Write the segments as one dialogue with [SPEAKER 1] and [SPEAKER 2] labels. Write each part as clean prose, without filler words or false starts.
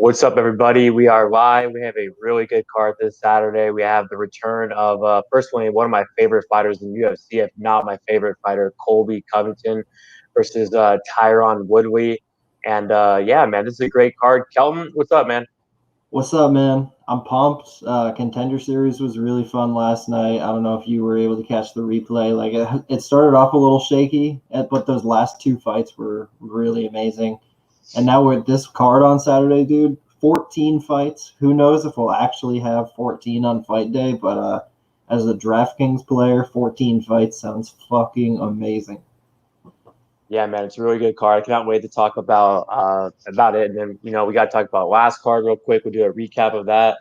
[SPEAKER 1] What's up, everybody? We are live. We have a really good card this Saturday. We have the return of, personally, one of my favorite fighters in UFC, if not my favorite fighter, Colby Covington versus Tyron Woodley. And yeah, man, this is a great card. Kelton, what's up, man?
[SPEAKER 2] What's up, man? I'm pumped. Contender Series was really fun last night. I don't know if you were able to catch the replay. Like it started off a little shaky, but those last two fights were really amazing. And now with this card on Saturday, dude, 14 fights. Who knows if we'll actually have 14 on fight day? But as a DraftKings player, 14 fights sounds fucking amazing.
[SPEAKER 1] Yeah, man, it's a really good card. I cannot wait to talk about it. And then, we got to talk about last card real quick. We'll do a recap of that.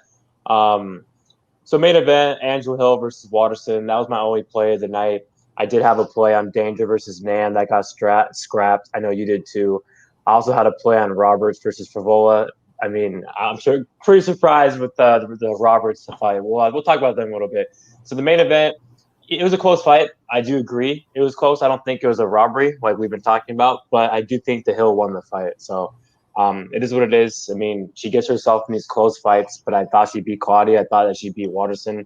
[SPEAKER 1] So main event, Angel Hill versus Waterson. That was my only play of the night. I did have a play on Danger versus Nan that got scrapped. I know you did too. I also had a play on Roberts versus Favola. I mean, I'm sure pretty surprised with the Roberts fight. We'll talk about them in a little bit. So the main event, it was a close fight. I do agree it was close. I don't think it was a robbery like we've been talking about, but I do think the Hill won the fight. So it is what it is. I mean, she gets herself in these close fights, but I thought she'd beat Claudia. I thought that she'd beat Waterson.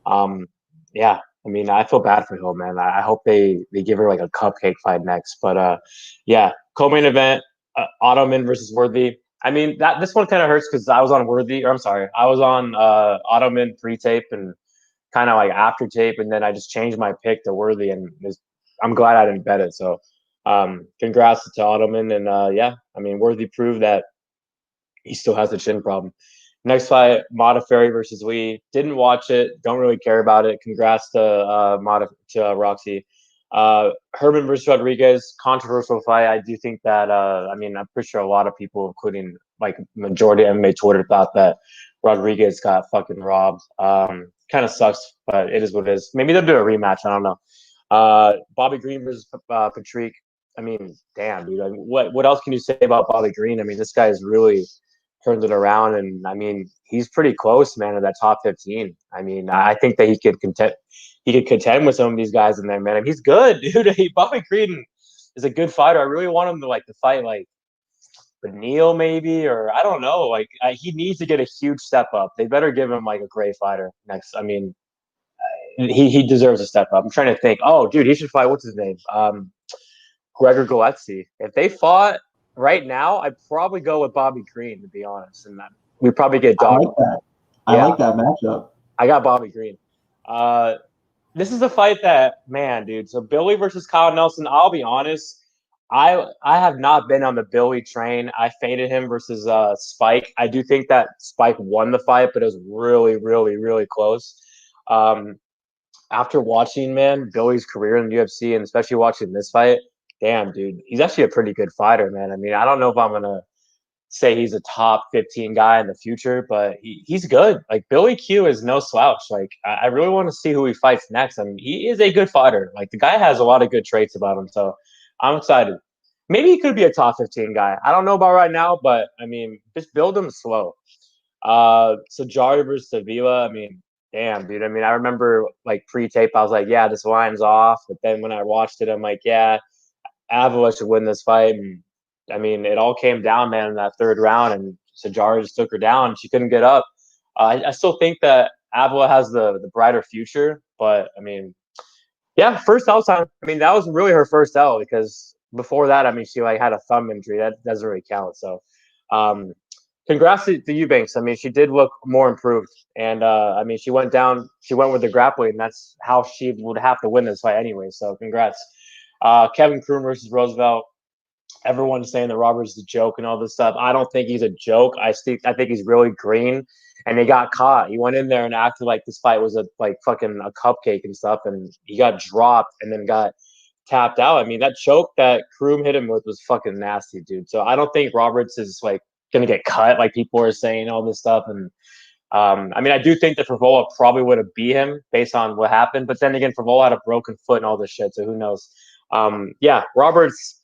[SPEAKER 1] Yeah, I mean, I feel bad for Hill, man. I hope they give her like a cupcake fight next. But yeah, co-main event, Ottoman versus Worthy. I mean, this one kind of hurts because I was on Worthy, or I'm sorry, I was on Ottoman pre-tape and kind of like after tape, and then I just changed my pick to Worthy, and I'm glad I didn't bet it. So congrats to Ottoman, and yeah, I mean, Worthy proved that he still has the chin problem. Next fight, Modafferi versus Lee. Didn't watch it. Don't really care about it. Congrats to Roxy. Herman versus Rodriguez, controversial fight. I do think that, I mean, I'm pretty sure a lot of people, including like majority of MMA Twitter, thought that Rodriguez got fucking robbed. Kind of sucks, but it is what it is. Maybe they'll do a rematch. I don't know. Bobby Green versus Patrick. I mean, damn, dude. I mean, what else can you say about Bobby Green? I mean, this guy is really turned it around, and I mean, he's pretty close, man, to that top 15. I mean, I think that he could contend. He could contend with some of these guys in there, man. I mean, he's good, dude. Bobby Green is a good fighter. I really want him to fight like Neil maybe, or I don't know. Like he needs to get a huge step up. They better give him like a great fighter next. I mean, he deserves a step up. I'm trying to think. Oh, dude, he should fight. What's his name? Gregor Gillespie. If they fought right now, I'd probably go with Bobby Green, to be honest. And we probably get
[SPEAKER 2] I
[SPEAKER 1] dog.
[SPEAKER 2] like that. I like that matchup.
[SPEAKER 1] I got Bobby Green. This is a fight that, man, dude. So Billy versus Kyle Nelson. I'll be honest. I have not been on the Billy train. I faded him versus Spike. I do think that Spike won the fight, but it was really, really, really close. After watching, man, Billy's career in the UFC, and especially watching this fight, damn, dude, he's actually a pretty good fighter, man. I mean, I don't know if I'm gonna say he's a top 15 guy in the future, but he's good. Like Billy Q is no slouch. Like I really want to see who he fights next. I mean, he is a good fighter. Like the guy has a lot of good traits about him. So I'm excited. Maybe he could be a top 15 guy. I don't know about right now, but I mean, just build him slow. So Jarry versus Sevilla, I mean, damn, dude. I mean, I remember like pre-tape, I was like, yeah, this line's off. But then when I watched it, I'm like, yeah, Avila should win this fight. And I mean, it all came down, man, in that third round, and Sajara just took her down. She couldn't get up. I still think that Avila has the brighter future, but I mean, yeah, first L time. I mean, that was really her first L because before that, I mean, she like had a thumb injury. That doesn't really count. So, congrats to Eubanks. I mean, she did look more improved, and I mean, she went with the grappling, and that's how she would have to win this fight anyway. So, congrats. Kevin Kroon versus Roosevelt. Everyone's saying that Robert's a joke and all this stuff. I don't think he's a joke. I think he's really green, and he got caught. He went in there and acted like this fight was like fucking a cupcake and stuff, and he got dropped and then got tapped out. I mean, that choke that Kroom hit him with was fucking nasty, dude. So I don't think Roberts is like gonna get cut like people are saying all this stuff. And I mean, I do think that Favola probably would have beat him based on what happened, but then again, Favola had a broken foot and all this shit, so who knows? Yeah, Roberts.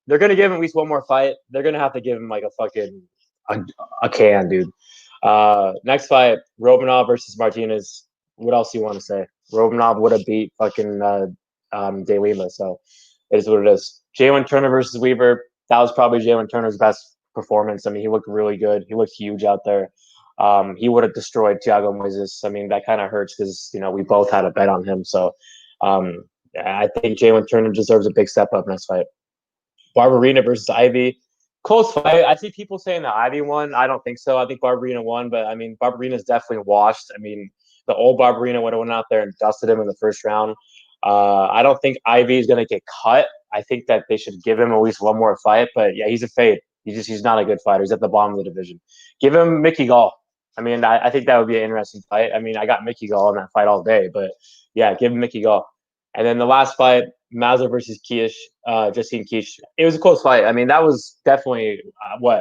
[SPEAKER 1] They're gonna give him at least one more fight. They're gonna have to give him like a fucking a can, dude. Next fight, Romanov versus Martinez. What else do you want to say? Romanov would have beat fucking De Lima, so it is what it is. Jaylen Turner versus Weaver. That was probably Jaylen Turner's best performance. I mean, he looked really good. He looked huge out there. He would have destroyed Tiago Moises. I mean, that kind of hurts because, we both had a bet on him. So I think Jaylen Turner deserves a big step up next fight. Barberina versus Ivy. Close fight. I see people saying the Ivy won. I don't think so. I think Barberina won, but I mean, Barberina's definitely washed. I mean, the old Barberina would have went out there and dusted him in the first round. I don't think Ivy is going to get cut. I think that they should give him at least one more fight. But yeah, he's a fade. He's not a good fighter. He's at the bottom of the division. Give him Mickey Gall. I mean, I think that would be an interesting fight. I mean, I got Mickey Gall in that fight all day, but yeah, give him Mickey Gall. And then the last fight, Mazza versus Keish, Justine Keish. It was a close fight. I mean, that was definitely 1-1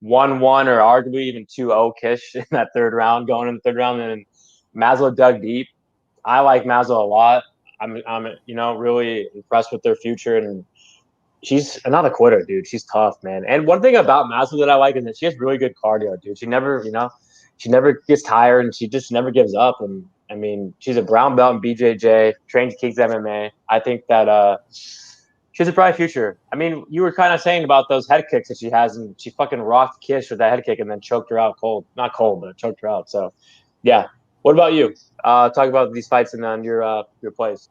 [SPEAKER 1] or arguably even 2-0 Keish in that third round, going in the third round. And then Mazza dug deep. I like Mazza a lot. I'm really impressed with their future, and she's not a quitter, dude. She's tough, man. And one thing about Mazza that I like is that she has really good cardio, dude. She never gets tired, and she just never gives up. And I mean, she's a brown belt in BJJ, trains Kings MMA. I think that she has a bright future. I mean, you were kind of saying about those head kicks that she has, and she fucking rocked Kish with that head kick and then choked her out cold. Not cold, but choked her out. So, yeah. What about you? Talk about these fights and then your plays.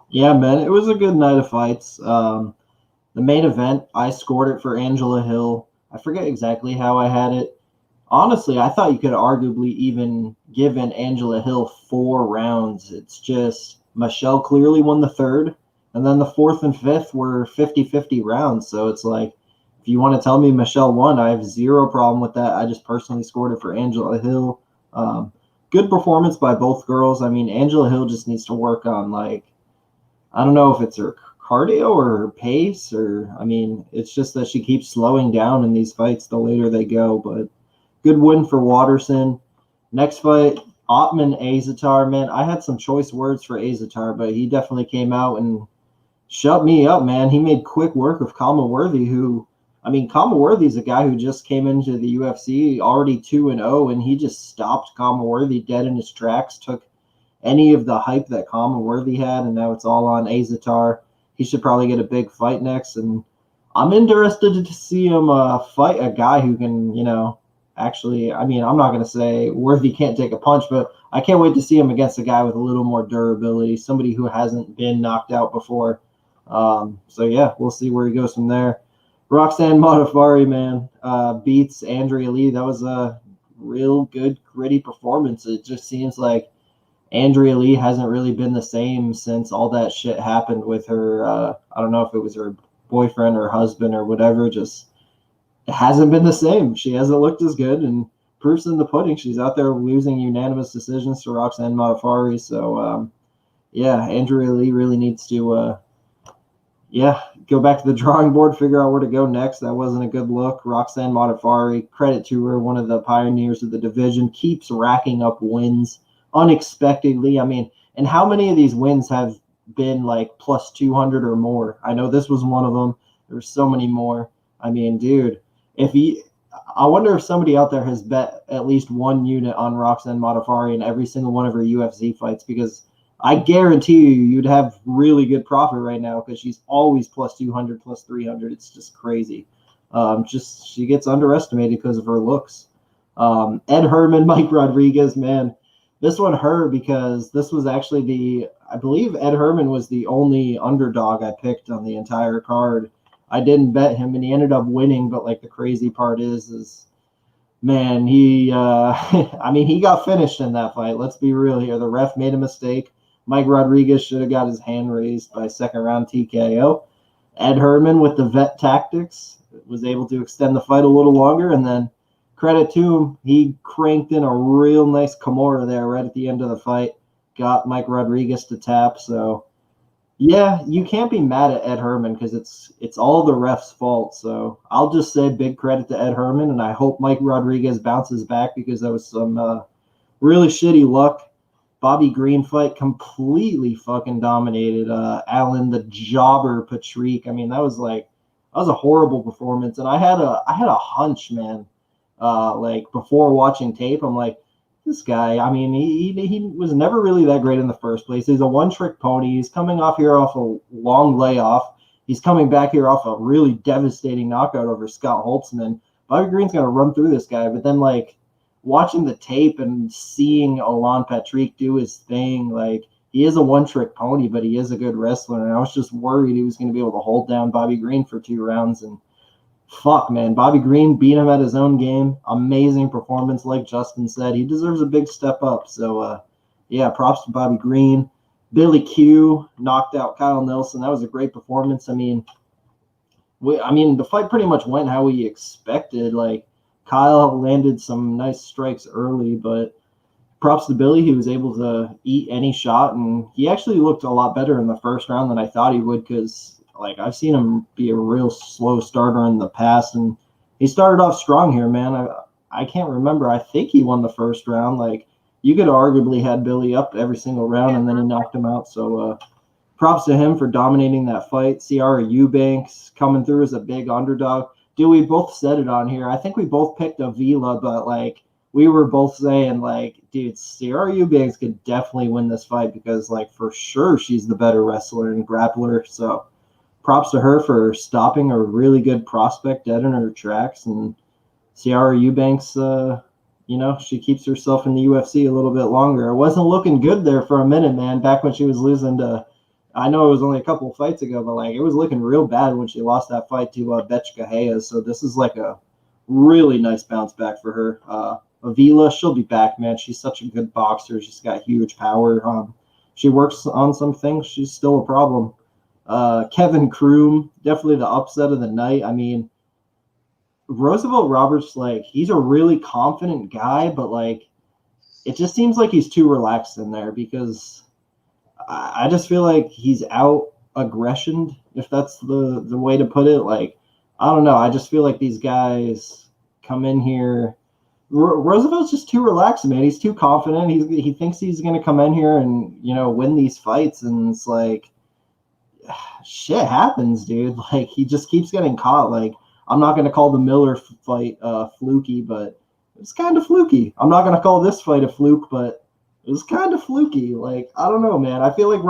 [SPEAKER 2] Yeah, man, it was a good night of fights. The main event, I scored it for Angela Hill. I forget exactly how I had it. Honestly, I thought you could arguably even give an Angela Hill 4 rounds. It's just Michelle clearly won the third, and then the fourth and fifth were 50-50 rounds. So it's like, if you want to tell me Michelle won, I have zero problem with that. I just personally scored it for Angela Hill. Good performance by both girls. I mean, Angela Hill just needs to work on, like, I don't know if it's her cardio or her pace, or, I mean, it's just that she keeps slowing down in these fights the later they go. But good win for Watterson. Next fight, Ottman Azatar. Man, I had some choice words for Azatar, but he definitely came out and shut me up, man. He made quick work of Kama Worthy, Kama Worthy's a guy who just came into the UFC already 2-0, and he just stopped Kama Worthy dead in his tracks, took any of the hype that Kama Worthy had, and now it's all on Azatar. He should probably get a big fight next, and I'm interested to see him fight a guy who can, actually, I'm not going to say Worthy can't take a punch, but I can't wait to see him against a guy with a little more durability, somebody who hasn't been knocked out before. So, yeah, we'll see where he goes from there. Roxanne Modafferi, man, beats Andrea Lee. That was a real good, gritty performance. It just seems like Andrea Lee hasn't really been the same since all that shit happened with her. I don't know if it was her boyfriend or husband or whatever. Just it hasn't been the same. She hasn't looked as good, and proof's in the pudding. She's out there losing unanimous decisions to Roxanne Modafferi. So, Andrea Lee really needs to go back to the drawing board, figure out where to go next. That wasn't a good look. Roxanne Modafferi, credit to her, one of the pioneers of the division, keeps racking up wins unexpectedly. I mean, and how many of these wins have been like plus 200 or more? I know this was one of them. There's so many more. I mean, dude, I wonder if somebody out there has bet at least one unit on Roxanne Modafferi in every single one of her UFC fights, because I guarantee you'd have really good profit right now, because she's always plus 200, plus 300. It's just crazy. She gets underestimated because of her looks. Ed Herman, Mike Rodriguez, man, this one hurt because this was actually I believe Ed Herman was the only underdog I picked on the entire card. I didn't bet him, and he ended up winning. But like the crazy part is man, he he got finished in that fight. Let's be real here. The ref made a mistake. Mike Rodriguez should have got his hand raised by second round TKO. Ed Herman, with the vet tactics, was able to extend the fight a little longer, and then credit to him, he cranked in a real nice Kimura there right at the end of the fight, got Mike Rodriguez to tap. So, yeah, you can't be mad at Ed Herman because it's all the ref's fault. So I'll just say big credit to Ed Herman, and I hope Mike Rodriguez bounces back, because that was some really shitty luck. Bobby Green fight completely fucking dominated Alan the Jobber Patrick. I mean, that was a horrible performance, and I had a hunch, man. Before watching tape, I'm like, this guy, I mean, he was never really that great in the first place. He's a one-trick pony. He's coming off a long layoff. he's coming back here off a really devastating knockout over Scott Holtzman. Bobby Green's going to run through this guy, but then like watching the tape and seeing Olan Patrick do his thing, like he is a one-trick pony, but he is a good wrestler, and I was just worried he was going to be able to hold down Bobby Green for 2 rounds, and fuck, man, Bobby Green beat him at his own game. Amazing performance, like Justin said. He deserves a big step up, so yeah, props to Bobby Green. Billy Q knocked out Kyle Nelson. That was a great performance. I mean, the fight pretty much went how we expected. Like, Kyle landed some nice strikes early, but props to Billy. He was able to eat any shot, and he actually looked a lot better in the first round than I thought he would, because, like, I've seen him be a real slow starter in the past, and he started off strong here, man. I can't remember. I think he won the first round. Like, you could arguably had Billy up every single round, and then he knocked him out. So props to him for dominating that fight. Ciara Eubanks coming through as a big underdog. Dude, we both said it on here. I think we both picked Avila, but like we were both saying, like, dude, Ciara Eubanks could definitely win this fight because, like, for sure she's the better wrestler and grappler. So props to her for stopping a really good prospect dead in her tracks. And Ciara Eubanks, she keeps herself in the UFC a little bit longer. It wasn't looking good there for a minute, man, back when she was losing to, I know it was only a couple of fights ago, but like it was looking real bad when she lost that fight to Betchka Hayes. So this is like a really nice bounce back for her. Avila, she'll be back, man. She's such a good boxer. She's got huge power. She works on some things. She's still a problem. Kevin Kroom, definitely the upset of the night. I mean, Roosevelt Roberts, like, he's a really confident guy, but like it just seems like he's too relaxed in there, because I just feel like he's out aggressioned, if that's the way to put it. Like, I don't know. I just feel like these guys come in here. Roosevelt's just too relaxed, man. He's too confident. He thinks he's going to come in here and, win these fights. And it's like, shit happens, dude. Like, he just keeps getting caught. Like, I'm not going to call the Miller fight fluky, but it's kind of fluky. I'm not going to call this fight a fluke, but it was kind of fluky. Like, I don't know, man. I feel like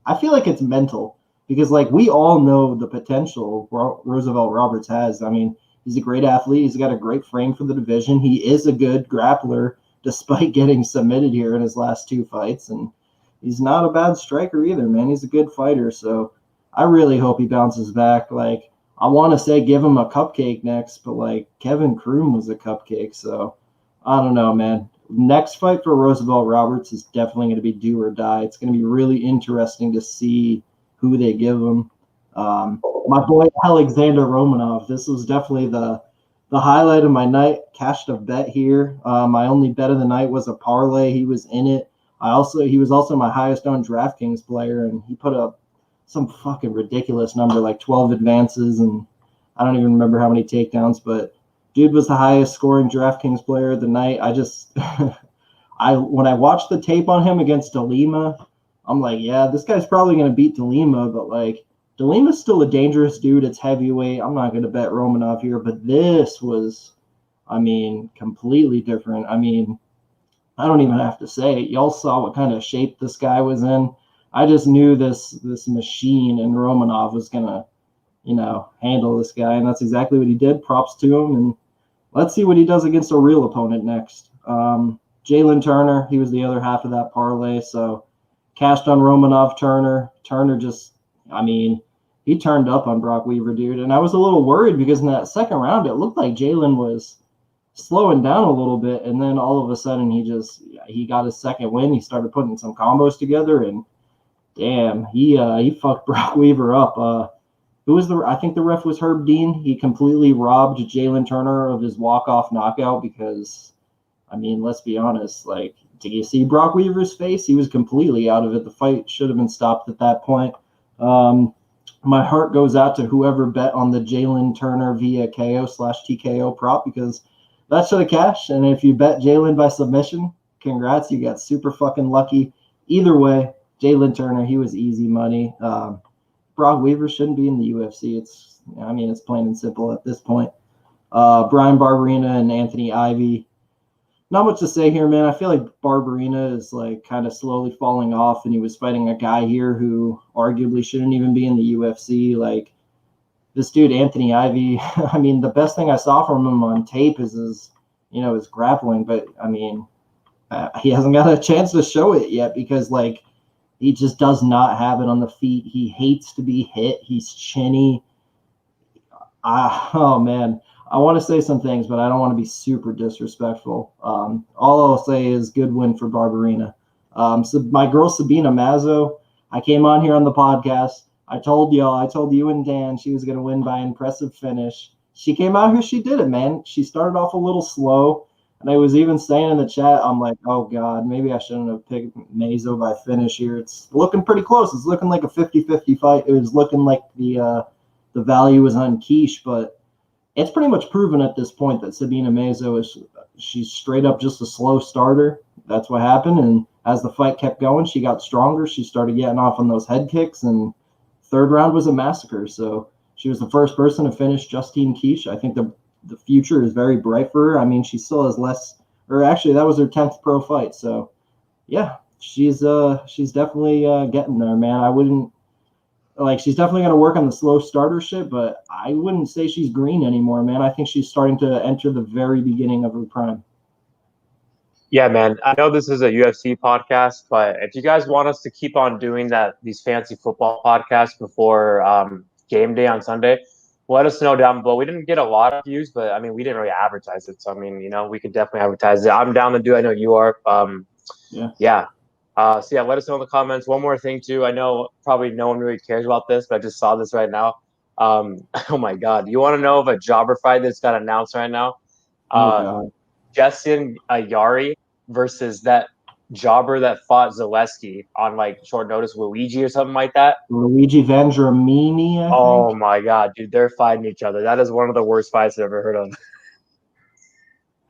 [SPEAKER 2] I feel like it's mental, because like we all know the potential Roosevelt Roberts has. I mean, he's a great athlete. He's got a great frame for the division. He is a good grappler, despite getting submitted here in his last 2 fights. And he's not a bad striker either, man. He's a good fighter. So I really hope he bounces back. Like, I want to say give him a cupcake next, but like Kevin Kroom was a cupcake. So I don't know, man. Next fight for Roosevelt Roberts is definitely going to be do or die. It's going to be really interesting to see who they give him. My boy Alexander Romanov. This was definitely the highlight of my night. Cashed a bet here. My only bet of the night was a parlay. He was in it. He was also my highest owned DraftKings player, and he put up some fucking ridiculous number, like 12 advances, and I don't even remember how many takedowns, but dude was the highest scoring DraftKings player of the night. I just, when I watched the tape on him against De Lima, I'm like, yeah, this guy's probably going to beat De Lima, but like, De Lima's still a dangerous dude. It's heavyweight. I'm not going to bet Romanov here, but this was, I mean, completely different. I mean, I don't even have to say it. Y'all saw what kind of shape this guy was in. I just knew this machine and Romanov was going to, handle this guy, and that's exactly what he did. Props to him, and let's see what he does against a real opponent next. Jaylen Turner, he was the other half of that parlay, so cashed on Romanov. Turner just, I mean, he turned up on Brock Weaver, dude, and I was a little worried because in that second round, it looked like Jaylen was slowing down a little bit, and then all of a sudden he got his second win. He started putting some combos together, and damn, he fucked Brock Weaver up. I think the ref was Herb Dean. He completely robbed Jaylen Turner of his walk-off knockout because, I mean, let's be honest, like, did you see Brock Weaver's face? He was completely out of it. The fight should have been stopped at that point. My heart goes out to whoever bet on the Jaylen Turner via KO/TKO prop, because that should have cashed. And if you bet Jaylen by submission, congrats, you got super fucking lucky. Either way, Jaylen Turner, he was easy money. Brock Weaver shouldn't be in the UFC. It's plain and simple at this point. Brian Barberina and Anthony Ivy. Not much to say here, man. I feel like Barberena is like kind of slowly falling off, and he was fighting a guy here who arguably shouldn't even be in the UFC. Like this dude, Anthony Ivy. I mean, the best thing I saw from him on tape is his grappling. But I mean, he hasn't got a chance to show it yet because like he just does not have it on the feet. He hates to be hit. He's chinny. Oh man, I want to say some things, but I don't want to be super disrespectful. All I'll say is good win for Barberena. So my girl Sabina Mazzo, I came on here on the podcast. I told you and Dan she was going to win by impressive finish. She came out here, she did it, man. She started off a little slow, and I was even saying in the chat, I'm like, oh God, maybe I shouldn't have picked Mazzo by finish here. It's looking pretty close. It's looking like a 50-50 fight. It was looking like the value was on quiche, but it's pretty much proven at this point that Sabina Mazzo she's straight up just a slow starter. That's what happened. And as the fight kept going, she got stronger. She started getting off on those head kicks, and third round was a massacre. So she was the first person to finish Justine Quiche. I think the future is very bright for her. I mean, she still has less, or actually that was her 10th pro fight. So yeah, she's definitely getting there, man. I wouldn't, like, she's definitely going to work on the slow starter shit, but I wouldn't say she's green anymore, man. I think she's starting to enter the very beginning of her prime.
[SPEAKER 1] Yeah, man. I know this is a UFC podcast, but if you guys want us to keep on doing these fancy football podcasts before game day on Sunday, let us know down below. We didn't get a lot of views, but I mean, we didn't really advertise it. So, I mean, we could definitely advertise it. I'm down to do it. I know you are. Yeah. So, yeah, let us know in the comments. One more thing, too. I know probably no one really cares about this, but I just saw this right now. Oh, my God. You want to know of a jobber fight that's got announced right now?
[SPEAKER 2] Oh, God.
[SPEAKER 1] Justin Jarry versus that jobber that fought Zaleski on like short notice, Luigi or something like that.
[SPEAKER 2] Luigi Vendramini, I think.
[SPEAKER 1] Oh my God, dude, they're fighting each other. That is one of the worst fights I've ever heard of.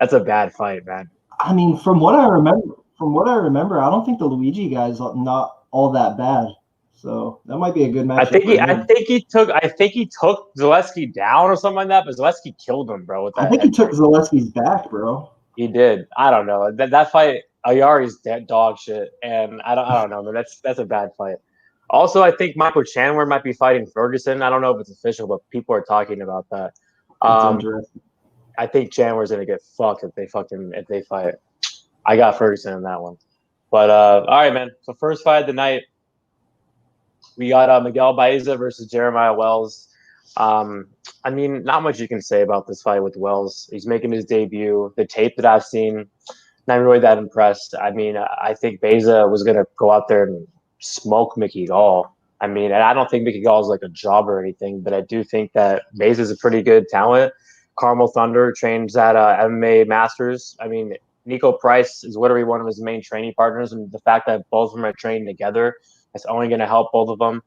[SPEAKER 1] That's a bad fight, man.
[SPEAKER 2] I mean, from what I remember, I don't think the Luigi guy's not all that bad. So that might be a good match.
[SPEAKER 1] I think he took Zaleski down or something like that, but Zaleski killed him, bro.
[SPEAKER 2] I think he took Zaleski's back, bro.
[SPEAKER 1] He did. I don't know. That fight, Ayari's dog shit, and I don't know, man. That's a bad fight. Also, I think Michael Chandler might be fighting Ferguson. I don't know if it's official, but people are talking about that.
[SPEAKER 2] That's interesting.
[SPEAKER 1] I think Chandler's gonna get fucked if they fight. I got Ferguson in that one. But all right, man. So first fight of the night, we got Miguel Baeza versus Jeremiah Wells. I mean, not much you can say about this fight with Wells. He's making his debut. The tape that I've seen, not really that impressed. I mean, I think Baeza was going to go out there and smoke Mickey Gall. I mean, and I don't think Mickey Gall is like a jobber or anything, but I do think that Baeza is a pretty good talent. Carmel Thunder trains at MMA Masters. I mean, Nico Price is literally one of his main training partners, and the fact that both of them are training together, it's only going to help both of them.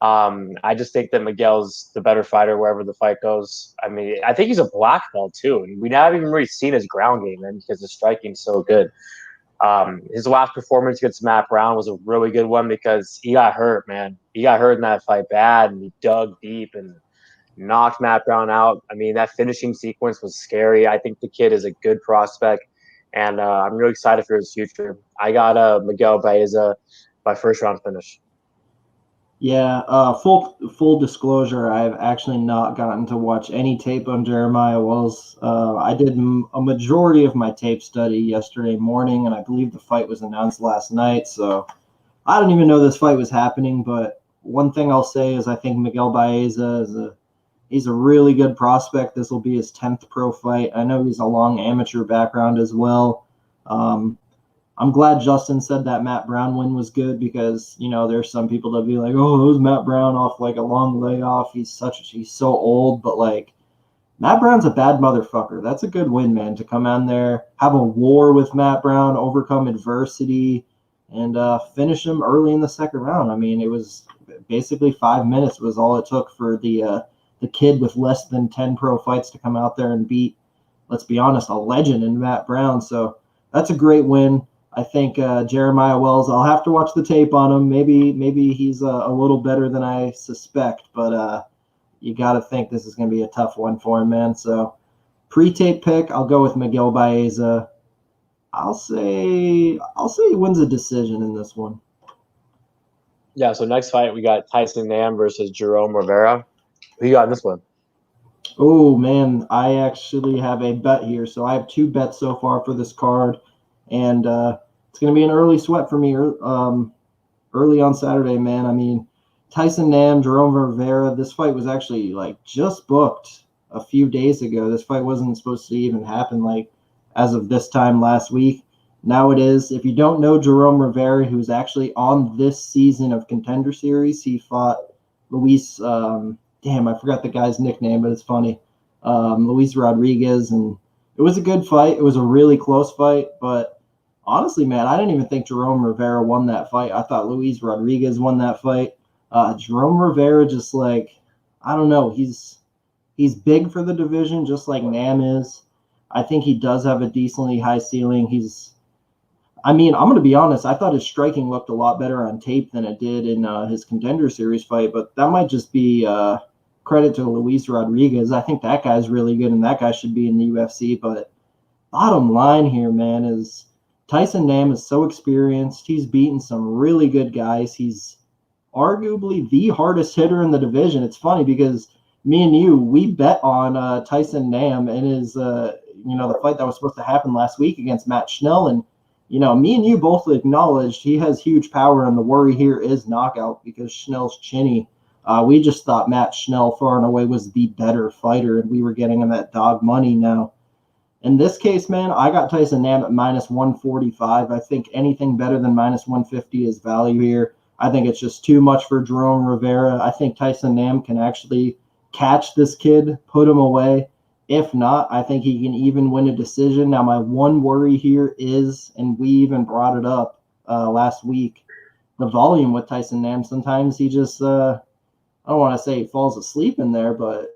[SPEAKER 1] I just think that Miguel's the better fighter wherever the fight goes. I mean, I think he's a black belt too. And we haven't even really seen his ground game, man, because the striking's so good. His last performance against Matt Brown was a really good one because he got hurt, man. He got hurt in that fight bad, and he dug deep and knocked Matt Brown out. I mean, that finishing sequence was scary. I think the kid is a good prospect, and I'm really excited for his future. I got Miguel Baeza by first round finish.
[SPEAKER 2] Yeah, full disclosure, I've actually not gotten to watch any tape on Jeremiah Wells. I did a majority of my tape study yesterday morning, and I believe the fight was announced last night, so I don't even know this fight was happening, but one thing I'll say is I think Miguel Baeza he's a really good prospect. This will be his 10th pro fight. I know he's a long amateur background as well. I'm glad Justin said that Matt Brown win was good because, there's some people that be like, oh, it was Matt Brown off like a long layoff. He's so old, but like Matt Brown's a bad motherfucker. That's a good win, man, to come on there, have a war with Matt Brown, overcome adversity, and finish him early in the second round. I mean, it was basically 5 minutes was all it took for the kid with less than 10 pro fights to come out there and beat, let's be honest, a legend in Matt Brown. So that's a great win. I think Jeremiah Wells, I'll have to watch the tape on him. Maybe he's a little better than I suspect, but you got to think this is going to be a tough one for him, man. So pre-tape pick, I'll go with Miguel Baeza. I'll say he wins a decision in this one.
[SPEAKER 1] Yeah, so next fight, we got Tyson Nam versus Jerome Rivera. Who you got in this one?
[SPEAKER 2] Oh man, I actually have a bet here. So I have two bets so far for this card, and it's going to be an early sweat for me early on Saturday, man. I mean, Tyson Nam, Jerome Rivera, this fight was actually like just booked a few days ago. This fight wasn't supposed to even happen like as of this time last week. Now it is. If you don't know Jerome Rivera, who's actually on this season of Contender Series, he fought Luis. Damn, I forgot the guy's nickname, but it's funny. Luis Rodriguez, and it was a good fight. It was a really close fight, but honestly, man, I didn't even think Jerome Rivera won that fight. I thought Luis Rodriguez won that fight. Jerome Rivera just like, I don't know, he's big for the division, just like Nam is. I think he does have a decently high ceiling. I'm going to be honest. I thought his striking looked a lot better on tape than it did in his Contender Series fight, but that might just be credit to Luis Rodriguez. I think that guy's really good, and that guy should be in the UFC. But bottom line here, man, is Tyson Nam is so experienced. He's beaten some really good guys. He's arguably the hardest hitter in the division. It's funny because me and you, we bet on Tyson Nam in his, the fight that was supposed to happen last week against Matt Schnell. And, me and you both acknowledged he has huge power, and the worry here is knockout because Schnell's chinny. We just thought Matt Schnell far and away was the better fighter, and we were getting him at dog money now. In this case, man, I got Tyson Nam at minus 145. I think anything better than minus 150 is value here. I think it's just too much for Jerome Rivera. I think Tyson Nam can actually catch this kid, put him away. If not, I think he can even win a decision. Now, my one worry here is, and we even brought it up last week, the volume with Tyson Nam. Sometimes he just, I don't want to say he falls asleep in there, but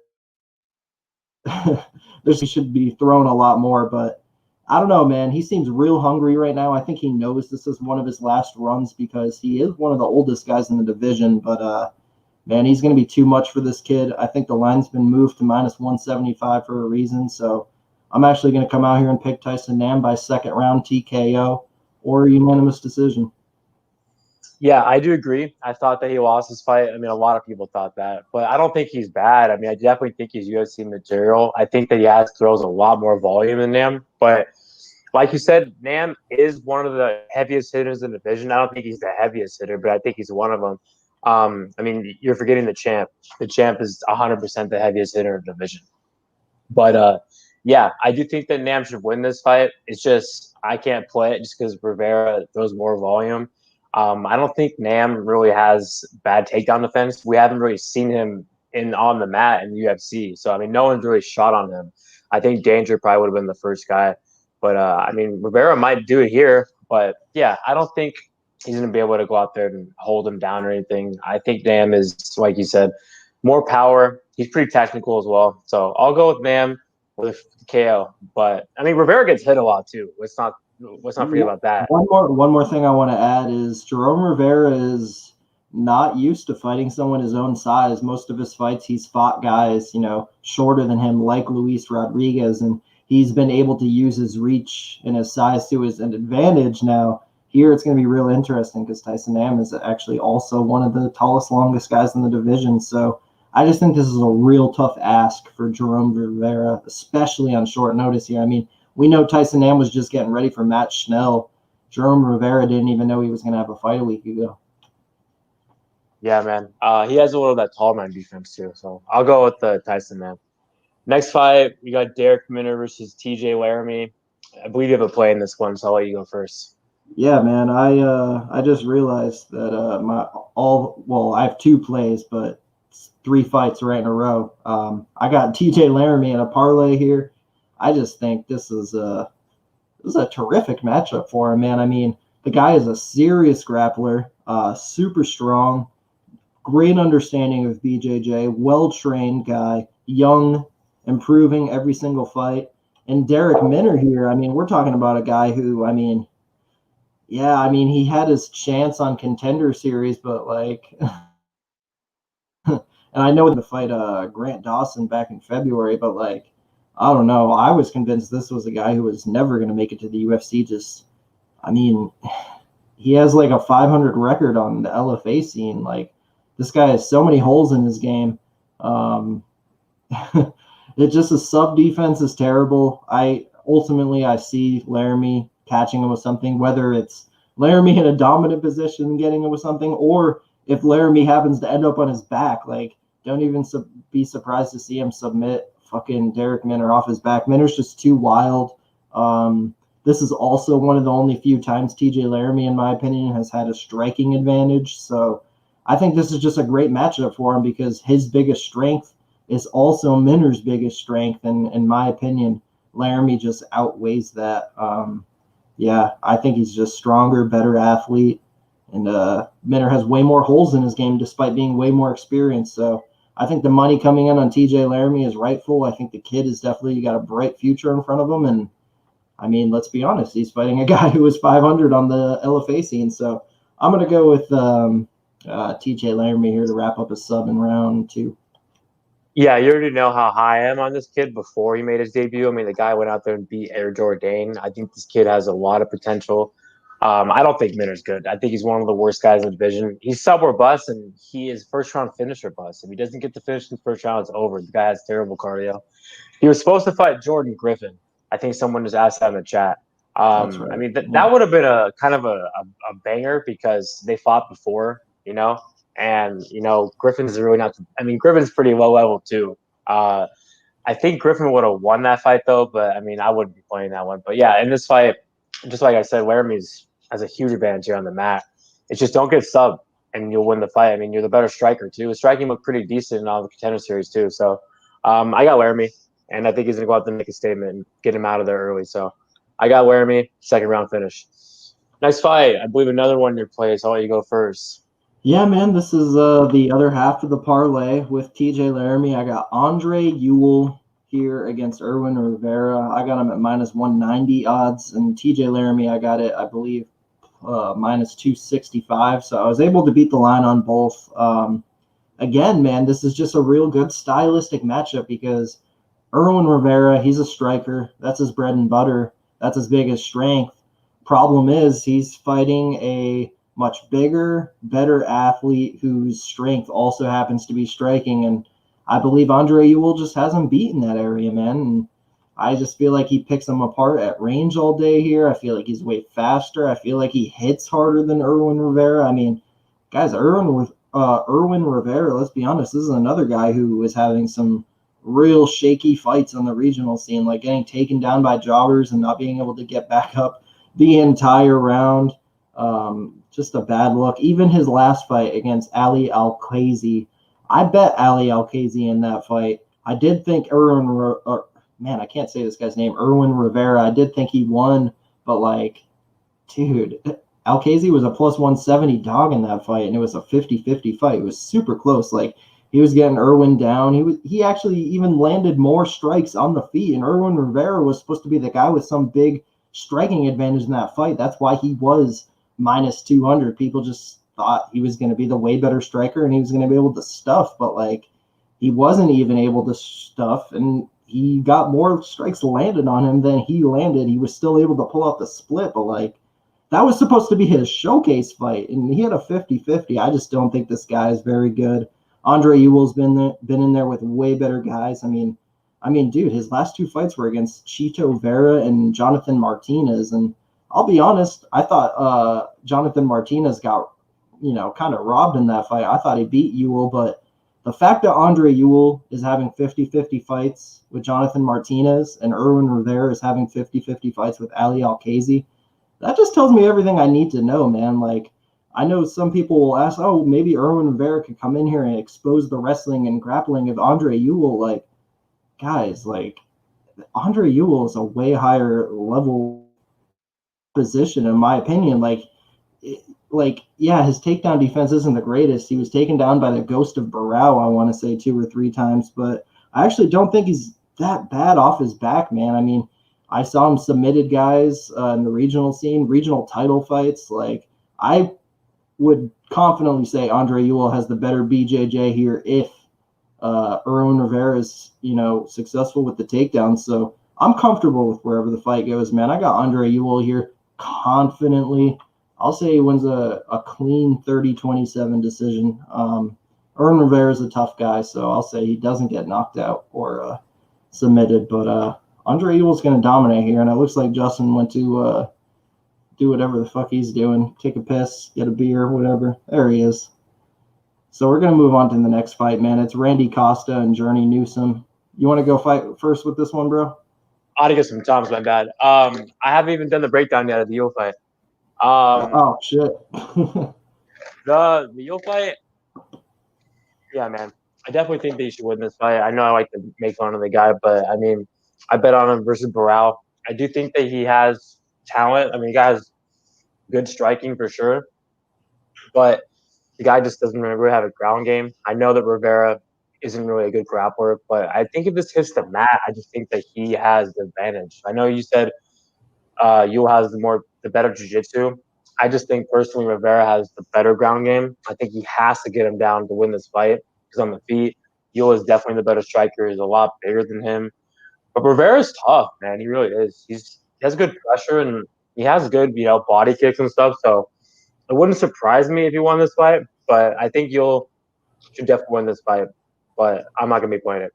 [SPEAKER 2] he should be thrown a lot more. But I don't know, man. He seems real hungry right now. I think he knows this is one of his last runs because he is one of the oldest guys in the division. But man, he's going to be too much for this kid. I think the line's been moved to minus 175 for a reason. So I'm actually going to come out here and pick Tyson Nam by second round TKO or unanimous decision.
[SPEAKER 1] Yeah, I do agree. I thought that he lost his fight. I mean, a lot of people thought that, but I don't think he's bad. I mean, I definitely think he's UFC material. I think that he throws a lot more volume than Nam, but like you said, Nam is one of the heaviest hitters in the division. I don't think he's the heaviest hitter, but I think he's one of them. I mean, you're forgetting the champ. The champ is 100% the heaviest hitter in the division. But yeah, I do think that Nam should win this fight. It's just I can't play it just because Rivera throws more volume. I don't think Nam really has bad takedown defense. We haven't really seen him on the mat in the UFC. So I mean, no one's really shot on him. I think Danger probably would have been the first guy. But I mean, Rivera might do it here. But yeah, I don't think he's going to be able to go out there and hold him down or anything. I think Nam is, like you said, more power. He's pretty technical as well. So I'll go with Nam with KO. But I mean, Rivera gets hit a lot too. Let's not forget about that.
[SPEAKER 2] One more thing I want to add is Jerome Rivera is not used to fighting someone his own size. Most of his fights, he's fought guys, shorter than him, like Luis Rodriguez, and he's been able to use his reach and his size to his advantage. Now, here it's going to be real interesting because Tyson Nam is actually also one of the tallest, longest guys in the division. So I just think this is a real tough ask for Jerome Rivera, especially on short notice here. I mean, we know Tyson Nam was just getting ready for Matt Schnell. Jerome Rivera didn't even know he was going to have a fight a week ago.
[SPEAKER 1] Yeah, man. He has a little of that tall man defense too. So I'll go with the Tyson Nam. Next fight, we got Darrick Minner versus TJ Laramie. I believe you have a play in this one, so I'll let you go first.
[SPEAKER 2] Yeah, man. I just realized that I have two plays, but it's 3 fights right in a row. I got TJ Laramie in a parlay here. I just think this is a terrific matchup for him, man. I mean, the guy is a serious grappler, super strong, great understanding of BJJ, well-trained guy, young, improving every single fight. And Darrick Minner here, I mean, we're talking about a guy who, he had his chance on Contender Series, but and I know the fight Grant Dawson back in February, but I don't know. I was convinced this was a guy who was never going to make it to the UFC. I mean, he has like a 500 record on the LFA scene. Like, this guy has so many holes in his game. Um, it just a sub defense is terrible. I see Laramie catching him with something, whether it's Laramie in a dominant position getting him with something, or if Laramie happens to end up on his back. Like, don't even be surprised to see him submit fucking Derek Minner off his back. Minner's just too wild. This is also one of the only few times TJ Laramie, in my opinion, has had a striking advantage. So I think this is just a great matchup for him because his biggest strength is also Minner's biggest strength. And in my opinion, Laramie just outweighs that. Yeah, I think he's just stronger, better athlete. And Minner has way more holes in his game despite being way more experienced. So I think the money coming in on TJ Laramie is rightful. I think the kid is definitely got a bright future in front of him. And I mean, let's be honest, he's fighting a guy who was 500 on the LFA scene. So I'm going to go with TJ Laramie here to wrap up his sub in round 2.
[SPEAKER 1] Yeah, you already know how high I am on this kid before he made his debut. I mean, the guy went out there and beat Air Jordan. I think this kid has a lot of potential. I don't think Minner's good. I think he's one of the worst guys in the division. He's sub or bust, and he is first round finisher bust. If he doesn't get to finish in the first round, it's over. The guy has terrible cardio. He was supposed to fight Jordan Griffin. I think someone just asked that in the chat.
[SPEAKER 2] That's right.
[SPEAKER 1] I mean, that would have been a kind of a banger because they fought before, you know, and Griffin's really not. I mean, Griffin's pretty low level too. I think Griffin would have won that fight though, but I mean, I wouldn't be playing that one. But yeah, in this fight, just like I said, Laramie's has a huge advantage here on the mat. It's just don't get sub and you'll win the fight. I mean, you're the better striker too. His striking looked pretty decent in all the contender series too. So I got Laramie, and I think he's gonna go out there and make a statement and get him out of there early. So I got Laramie, second round finish. Nice fight. I believe another one in your place. I'll let you go first.
[SPEAKER 2] Yeah, man, this is the other half of the parlay with TJ Laramie. I got Andre Ewell here against Irwin Rivera. I got him at minus 190 odds, and TJ Laramie, I got it, I believe, minus 265. So I was able to beat the line on both. Again, man, this is just a real good stylistic matchup because Irwin Rivera, he's a striker. That's his bread and butter. That's his biggest strength. Problem is he's fighting a much bigger, better athlete whose strength also happens to be striking. And I believe Andre Ewell just hasn't beaten that area, man. And I just feel like he picks them apart at range all day here. I feel like he's way faster. I feel like he hits harder than Irwin Rivera. I mean, guys, Irwin Rivera, let's be honest, this is another guy who is having some real shaky fights on the regional scene, like getting taken down by jobbers and not being able to get back up the entire round. Just a bad look. Even his last fight against Ali Al-Qazi, I bet Ali Al-Qazi in that fight. I did think I can't say this guy's name, Irwin Rivera. I did think he won, but like, dude, Al-Qazi was a plus 170 dog in that fight, and it was a 50-50 fight. It was super close. Like, he was getting Irwin down. He actually even landed more strikes on the feet, and Irwin Rivera was supposed to be the guy with some big striking advantage in that fight. That's why he was minus 200. People just thought he was going to be the way better striker and he was going to be able to stuff, but like, he wasn't even able to stuff, and he got more strikes landed on him than he landed. He was still able to pull out the split, but like, that was supposed to be his showcase fight, and he had a 50-50. I just don't think this guy is very good. Andre Ewell's been in there with way better guys. I mean, dude, his last 2 fights were against Chito Vera and Jonathan Martinez, and I'll be honest, I thought Jonathan Martinez got, kind of robbed in that fight. I thought he beat Ewell, but the fact that Andre Ewell is having 50-50 fights with Jonathan Martinez and Irwin Rivera is having 50-50 fights with Ali Al-Qazi, that just tells me everything I need to know, man. Like, I know some people will ask, oh, maybe Irwin Rivera could come in here and expose the wrestling and grappling of Andre Ewell. Like, guys, like, Andre Ewell is a way higher level position, in my opinion. Yeah, his takedown defense isn't the greatest. He was taken down by the ghost of Borella, I want to say 2 or 3 times, but I actually don't think he's that bad off his back, man. I mean, I saw him submitted guys in the regional scene, regional title fights. Like, I would confidently say Andre Ewell has the better BJJ here if Irwin Rivera is, successful with the takedowns. So I'm comfortable with wherever the fight goes, man. I got Andre Ewell here confidently. I'll say he wins a clean 30-27 decision. Irwin Rivera is a tough guy, so I'll say he doesn't get knocked out or submitted. But Andre Ewell's going to dominate here, and it looks like Justin went to do whatever the fuck he's doing. Take a piss, get a beer, whatever. There he is. So we're going to move on to the next fight, man. It's Randy Costa and Jerry Newson. You want to go fight first with this one, bro?
[SPEAKER 1] I ought to get some times, my bad. I haven't even done the breakdown yet of the Ewell fight.
[SPEAKER 2] Oh, shit.
[SPEAKER 1] The Ewell fight, yeah, man. I definitely think that he should win this fight. I know I like to make fun of the guy, but, I mean, I bet on him versus Borella. I do think that he has talent. I mean, he has good striking for sure, but the guy just doesn't really have a ground game. I know that Rivera isn't really a good grappler, but I think if this hits the mat, I just think that he has the advantage. I know you said Ewell has the better jiu-jitsu. I just think personally Rivera has the better ground game. I think he has to get him down to win this fight because on the feet, Ewell is definitely the better striker. He's a lot bigger than him. But Rivera's tough, man. He really is. He has good pressure and he has good, body kicks and stuff. So it wouldn't surprise me if he won this fight, but I think Ewell should definitely win this fight. But I'm not gonna be playing it.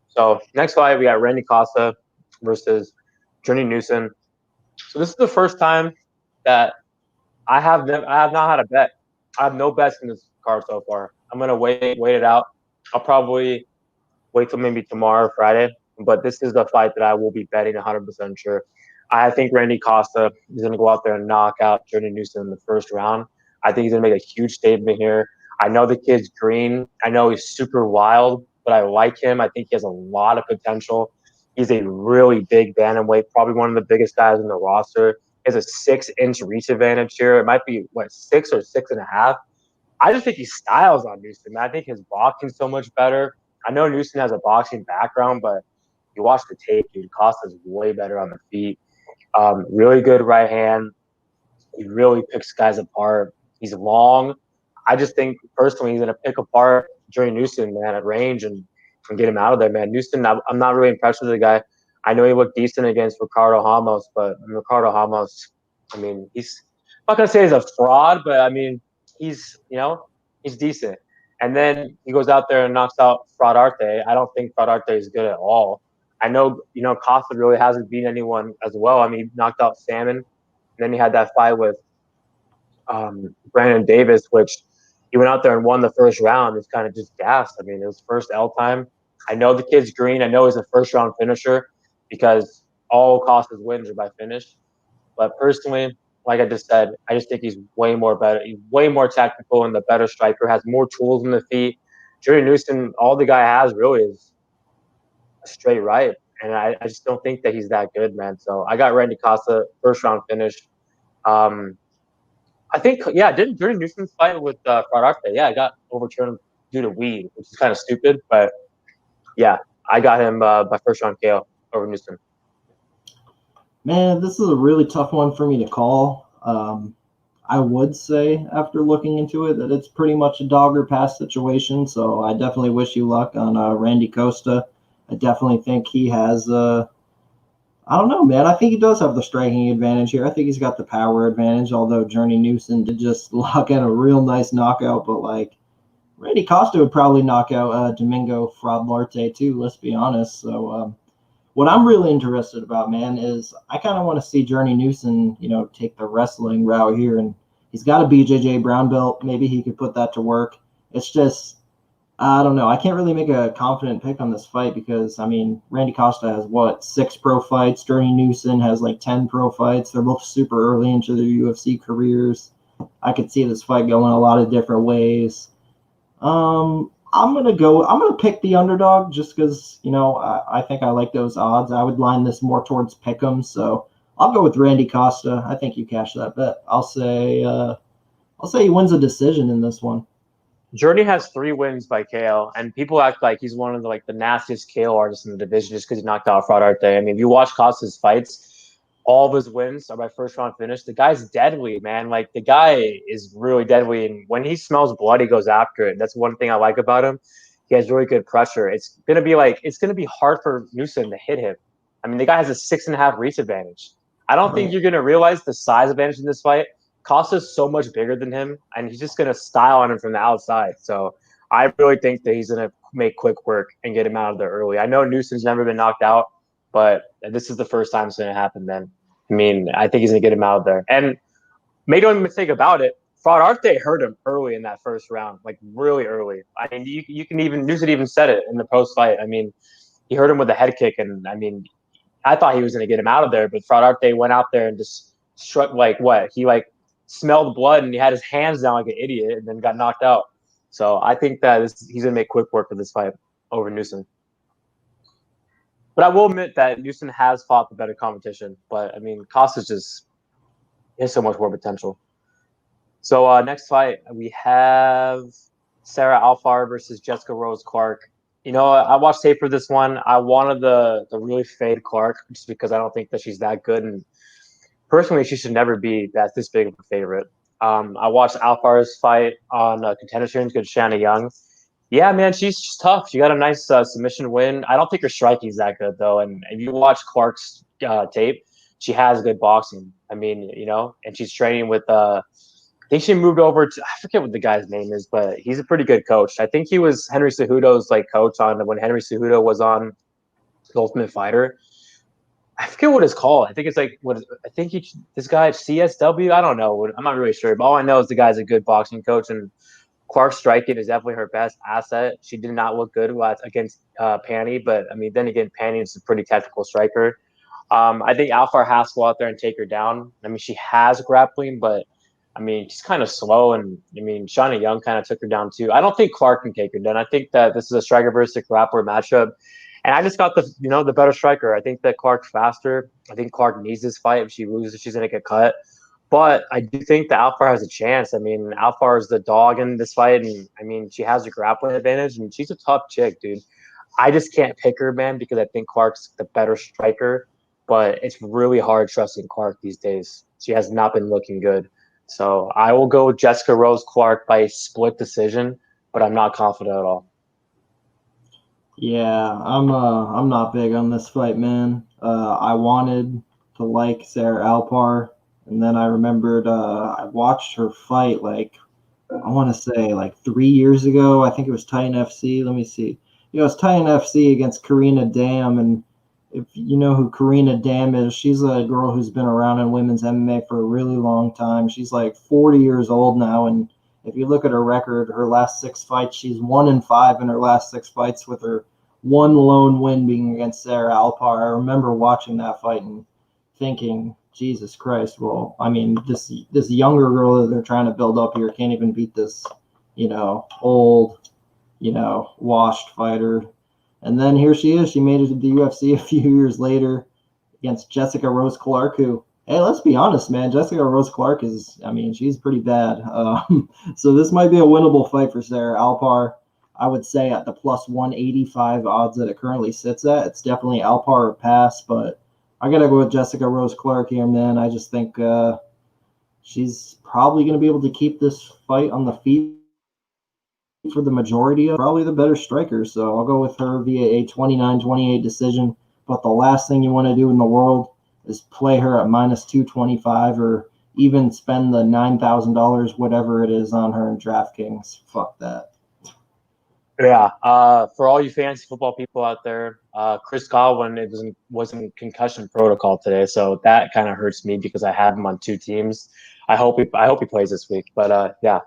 [SPEAKER 1] So next fight we got Randy Costa versus Journey Newson. So this is the first time that I have not had a bet. I have no bets in this card so far. I'm gonna wait it out. I'll probably wait till maybe tomorrow or Friday. But this is the fight that I will be betting 100% sure. I think Randy Costa is going to go out there and knock out Journey Newson in the first round. I think he's going to make a huge statement here. I know the kid's green. I know he's super wild, but I like him. I think he has a lot of potential. He's a really big bantamweight, probably one of the biggest guys in the roster. He has a 6-inch reach advantage here. It might be, 6 or 6.5. I just think he styles on Newson. I think his boxing's so much better. I know Newson has a boxing background, but you watch the tape, dude. Costa's way better on the feet. Really good right hand. He really picks guys apart. He's long. I just think personally he's going to pick apart Jerry Newson, man, at range and get him out of there, man. Newson, I'm not really impressed with the guy. I know he looked decent against Ricardo Ramos, but Ricardo Ramos, I mean, I'm not going to say he's a fraud, but I mean, he's decent. And then he goes out there and knocks out Fraudarte. I don't think Fraudarte is good at all. I know, Costa really hasn't beat anyone as well. I mean, he knocked out Salmon. And then he had that fight with Brandon Davis, which he went out there and won the first round. It's kind of just gassed. I mean, it was first L time. I know the kid's green. I know he's a first round finisher because all Costa's wins are by finish. But personally, like I just said, I just think he's way more better. He's way more technical and the better striker, has more tools in the feet. Jerry Newson, all the guy has really is a straight right. And I just don't think that he's that good, man. So I got Randy Costa, first round finish. I think, didn't Jerry Newson fight with Fraudarte? Yeah, I got overturned due to weed, which is kind of stupid. But yeah, I got him by first round KO over Newson.
[SPEAKER 2] Man, this is a really tough one for me to call. I would say, after looking into it, that it's pretty much a dog or pass situation. So I definitely wish you luck on Randy Costa. I definitely think he has I don't know, man. I think he does have the striking advantage here. I think he's got the power advantage, although Journey Newson did just lock in a real nice knockout. But, Randy Costa would probably knock out Domingo Fraudarte, too, let's be honest. So, what I'm really interested about, man, is I kind of want to see Journey Newson, take the wrestling route here. And he's got a BJJ brown belt. Maybe he could put that to work. It's just, I don't know. I can't really make a confident pick on this fight because, Randy Costa has, 6 pro fights. Journey Newson has, 10 pro fights. They're both super early into their UFC careers. I could see this fight going a lot of different ways. I'm gonna pick the underdog just because I think I like those odds. I would line this more towards pick'em, so I'll go with Randy Costa. I think you cash that bet. I'll say he wins a decision in this one.
[SPEAKER 1] Journey has 3 wins by KO, and people act like he's one of the nastiest KO artists in the division just because he knocked out Fraudarte. I mean, if you watch Costa's fights, all of his wins are by first round finish. The guy's deadly, man. The guy is really deadly, and when he smells blood, he goes after it. That's one thing I like about him. He has really good pressure. It's gonna be hard for Newson to hit him. I mean, the guy has a 6.5 reach advantage. I don't think
[SPEAKER 2] Right.
[SPEAKER 1] you're gonna realize the size advantage in this fight. Costa's so much bigger than him, and he's just gonna style on him from the outside. So I really think that he's gonna make quick work and get him out of there early. I know Newson's never been knocked out, but this is the first time it's gonna happen. Then I mean, I think he's gonna get him out of there. And make no mistake about it, Fraudarte hurt him early in that first round, like really early. I mean, you can even Newson even said it in the post fight. I mean, he hurt him with a head kick, and I mean, I thought he was going to get him out of there, but Fraudarte went out there and just struck like what he like smelled blood and he had his hands down like an idiot and then got knocked out. So I think that he's going to make quick work for this fight over Newson. But I will admit that Newson has fought the better competition. But I mean, Costa's just he has so much more potential. So next fight we have Sarah Alpar versus Jessica Rose Clark. You know, I watched tape for this one. I wanted the really fade Clark just because I don't think that she's that good, and personally, she should never be this big of a favorite. I watched Alpar's fight on Contender Series against Shanna Young. Yeah, man, she's tough. She got a nice submission win. I don't think her striking is that good though. And if you watch Clark's tape, she has good boxing. I mean, you know, and she's training with. I think she moved over to I forget what the guy's name is, but he's a pretty good coach. I think he was Henry Cejudo's like coach on when Henry Cejudo was on The Ultimate Fighter. I forget what it's called. I think it's like this guy CSW. I don't know. I'm not really sure, but all I know is the guy's a good boxing coach, and Clark's striking is definitely her best asset. She did not look good against Panny, but I mean, then again, Panny is a pretty technical striker. I think Alpar has to go out there and take her down. I mean, she has grappling, but I mean, she's kind of slow, and I mean, Shauna Young kind of took her down too. I don't think Clark can take her down. I think that this is a striker versus grappler matchup, and I just got the better striker. I think that Clark's faster. I think Clark needs this fight. If she loses, she's gonna get cut. But I do think that Alpar has a chance. I mean, Alpar is the dog in this fight, and I mean, she has a grappling advantage, and she's a tough chick, dude. I just can't pick her, man, because I think Clark's the better striker. But it's really hard trusting Clark these days. She has not been looking good. So I will go with Jessica Rose Clark by split decision, but I'm not confident at all.
[SPEAKER 2] Yeah, I'm not big on this fight, man. I wanted to like Sarah Alpar, and then I remembered I watched her fight like I want to say like 3 years ago. I think it was Titan FC. Let me see. It's Titan FC against Karina Dam, and if you know who Karina Dam is, she's a girl who's been around in women's MMA for a really long time. She's like 40 years old now, and if you look at her record, her last 6 fights, she's 1-5 in her last 6 fights, with her one lone win being against Sarah Alpar. I remember watching that fight and thinking, Jesus Christ, well, I mean, this younger girl that they're trying to build up here can't even beat this, old, washed fighter. And then here she is. She made it to the UFC a few years later against Jessica Rose Clark, who, hey, let's be honest, man. Jessica Rose Clark she's pretty bad. So this might be a winnable fight for Sarah Alpar. I would say at the plus 185 odds that it currently sits at, it's definitely Alpar or pass, but I got to go with Jessica Rose Clark here, man. I just think she's probably going to be able to keep this fight on the feet for the majority of probably the better striker. So I'll go with her via a 29-28 decision. But the last thing you want to do in the world is play her at minus 225 or even spend the $9,000, whatever it is, on her in DraftKings. Fuck that.
[SPEAKER 1] Yeah. For all you fantasy football people out there, Chris Godwin was in concussion protocol today, so that kind of hurts me because I have him on 2 teams. I hope he plays this week. But yeah.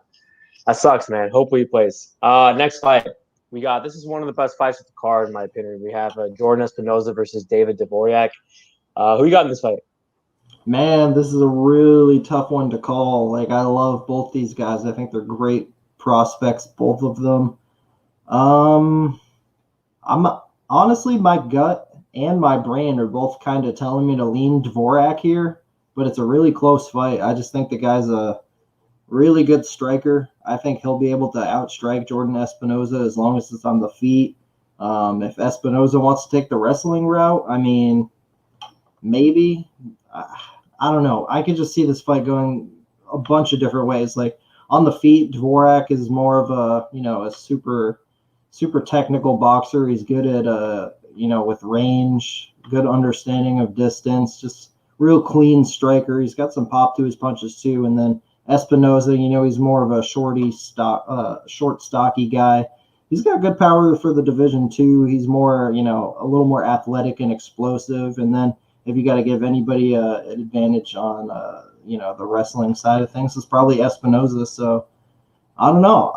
[SPEAKER 1] That sucks, man. Hopefully he plays. Next fight. This is one of the best fights of the card, in my opinion. We have Jordan Espinosa versus David Dvorak. Who you got in this fight?
[SPEAKER 2] Man, this is a really tough one to call. Like, I love both these guys. I think they're great prospects, both of them. I'm honestly, my gut and my brain are both kind of telling me to lean Dvorak here, but it's a really close fight. I just think the guy's a really good striker. I think he'll be able to outstrike Jordan Espinosa as long as it's on the feet. If Espinosa wants to take the wrestling route, I mean, maybe. I don't know. I can just see this fight going a bunch of different ways. Like on the feet, Dvorak is more of a super super technical boxer. He's good at with range, good understanding of distance, just real clean striker. He's got some pop to his punches too. And then Espinosa, he's more of a short, stocky guy. He's got good power for the division too. He's more, a little more athletic and explosive. And then if you got to give anybody an advantage on, the wrestling side of things, it's probably Espinosa. So I don't know.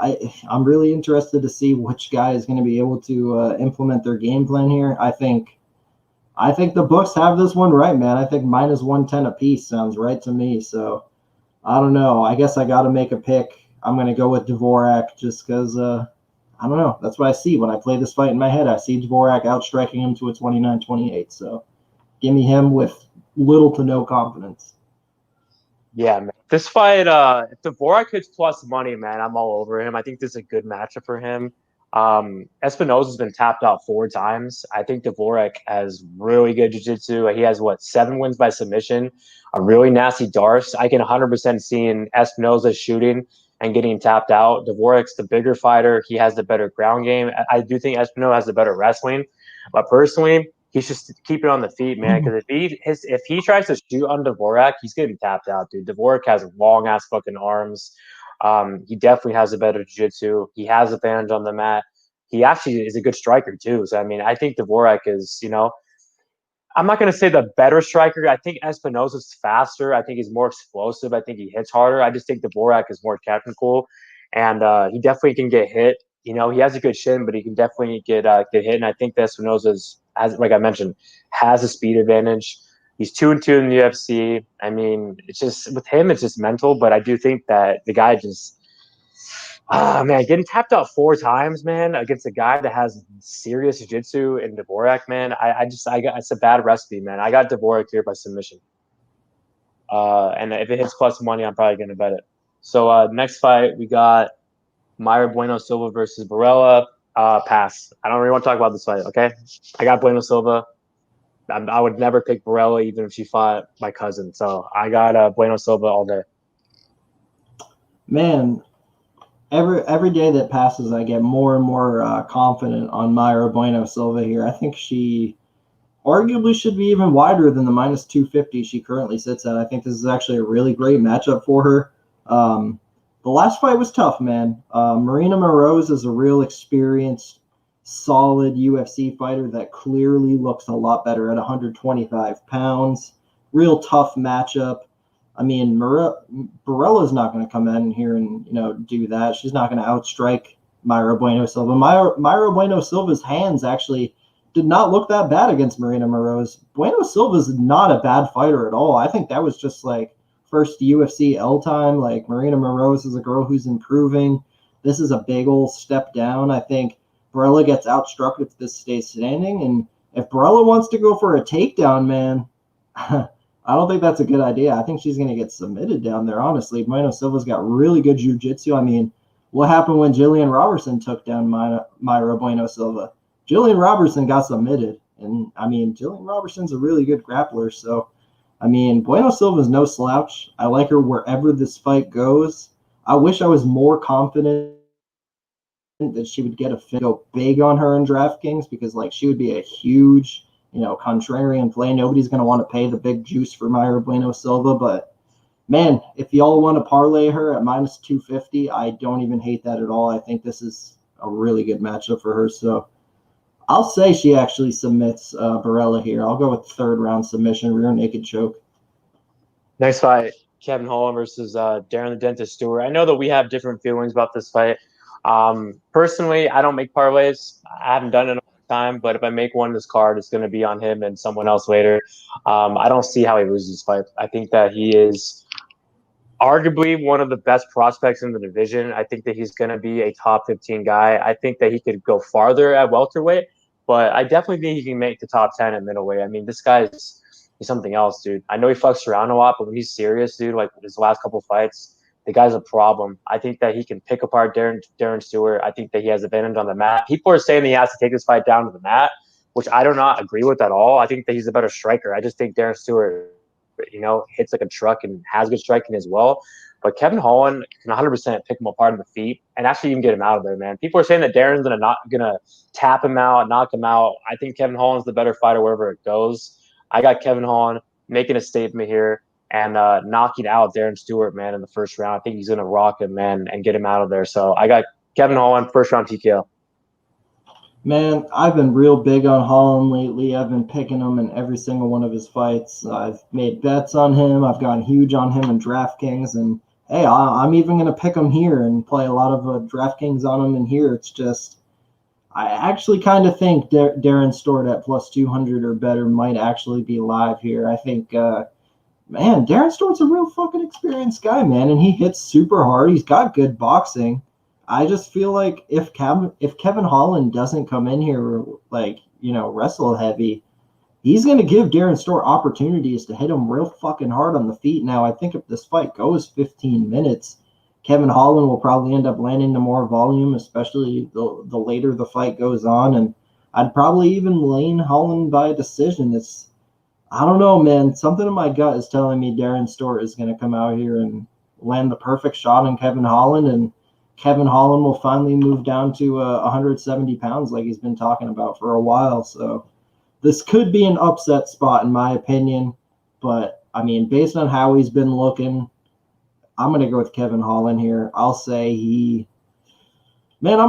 [SPEAKER 2] I'm really interested to see which guy is going to be able to implement their game plan here. I think the books have this one right, man. I think minus 110 apiece sounds right to me. So I don't know. I guess I got to make a pick. I'm going to go with Dvorak just because, I don't know. That's what I see when I play this fight in my head. I see Dvorak outstriking him to a 29-28. So give me him with little to no confidence.
[SPEAKER 1] Yeah, man. This fight, if Dvorak hits plus money, man, I'm all over him. I think this is a good matchup for him. Espinosa's been tapped out 4 times. I think Dvorak has really good jiu-jitsu. He has, 7 wins by submission, a really nasty darce. I can 100% see Espinosa shooting and getting tapped out. Dvorak's the bigger fighter. He has the better ground game. I do think Espinosa has the better wrestling. But personally, he should keep it on the feet, man. Because if he tries to shoot on Dvorak, he's getting tapped out, dude. Dvorak has long ass fucking arms. He definitely has a better jiu-jitsu. He has advantage on the mat. He actually is a good striker too. So I mean, I think Dvorak is, I'm not going to say the better striker. I think Espinosa's faster. I think he's more explosive. I think he hits harder. I just think Dvorak is more technical, and he definitely can get hit. He has a good shin, but he can definitely get hit. And I think that Espinosa's, as like I mentioned, has a speed advantage. He's 2-2 in the UFC. I mean, it's just with him, it's just mental. But I do think that the guy just man, getting tapped out 4 times, man, against a guy that has serious jiu-jitsu in Dvorak, man. I got it's a bad recipe, man. I got Dvorak here by submission. And if it hits plus money, I'm probably gonna bet it. So next fight, we got Mayra Bueno Silva versus Borella. Pass. I don't really want to talk about this fight, okay? I got Bueno Silva. I would never pick Borella even if she fought my cousin. So I got Bueno Silva all day.
[SPEAKER 2] Man, every day that passes, I get more and more confident on Mayra Bueno Silva here. I think she arguably should be even wider than the minus 250 she currently sits at. I think this is actually a really great matchup for her. The last fight was tough, man. Marina Moroz is a real experienced, solid UFC fighter that clearly looks a lot better at 125 pounds. Real tough matchup. I mean, Borella's not going to come in here and do that. She's not going to outstrike Mayra Bueno Silva. Mayra Bueno Silva's hands actually did not look that bad against Marina Moroz. Bueno Silva's not a bad fighter at all. I think that was just like first UFC L time. Like Marina Moroz is a girl who's improving. This is a big old step down. I think Borella gets outstruck if this stays standing. And if Borella wants to go for a takedown, man, I don't think that's a good idea. I think she's going to get submitted down there, honestly. Bueno Silva's got really good jiu-jitsu. I mean, what happened when Jillian Robertson took down Mayra Bueno Silva? Jillian Robertson got submitted. And, I mean, Jillian Robertson's a really good grappler. So, I mean, Bueno Silva's no slouch. I like her wherever this fight goes. I wish I was more confident that she would get go big on her in DraftKings because, like, she would be a huge – contrarian play. Nobody's going to want to pay the big juice for Mayra Bueno Silva. But, man, if y'all want to parlay her at minus 250, I don't even hate that at all. I think this is a really good matchup for her. So I'll say she actually submits Borella here. I'll go with 3rd round submission, rear naked choke.
[SPEAKER 1] Next fight, Kevin Holland versus Darren the Dentist Stewart. I know that we have different feelings about this fight. Personally, I don't make parlays. I haven't done it in a long time, but if I make one this card, it's going to be on him and someone else later. I don't see how he loses this fight. I think that he is arguably one of the best prospects in the division. I think that he's going to be a top 15 guy. I think that he could go farther at welterweight, but I definitely think he can make the top 10 at middleweight. I mean, this guy's he's something else, dude. I know he fucks around a lot, but when he's serious, dude, like his last couple fights, the guy's a problem. I think that he can pick apart Darren Stewart. I think that he has advantage on the mat. People are saying that he has to take this fight down to the mat, which I do not agree with at all. I think that he's a better striker. I just think Darren Stewart hits like a truck and has good striking as well. But Kevin Holland can 100% pick him apart in the feet and actually even get him out of there, man. People are saying that Darren's gonna tap him out, knock him out. I think Kevin Holland's the better fighter wherever it goes. I got Kevin Holland making a statement here and knocking out Darren Stewart, man, in the first round. I think he's gonna rock him, man, and get him out of there. So I got Kevin Holland first round TKO.
[SPEAKER 2] Man, I've been real big on Holland lately. I've been picking him in every single one of his fights. I've made bets on him. I've gone huge on him in DraftKings. And, hey, I'm even going to pick him here and play a lot of DraftKings on him in here. It's just, I actually kind of think Darren Stewart at plus 200 or better might actually be live here. I think, man, Darren Stewart's a real fucking experienced guy, man. And he hits super hard. He's got good boxing. I just feel like if Kevin Holland doesn't come in here wrestle heavy, he's going to give Darren Stewart opportunities to hit him real fucking hard on the feet. Now, I think if this fight goes 15 minutes, Kevin Holland will probably end up landing the more volume, especially the later the fight goes on. And I'd probably even lean Holland by decision. I don't know, man. Something in my gut is telling me Darren Stewart is going to come out here and land the perfect shot on Kevin Holland, and Kevin Holland will finally move down to 170 pounds like he's been talking about for a while. So this could be an upset spot in my opinion. But, I mean, based on how he's been looking, I'm going to go with Kevin Holland here. I'm going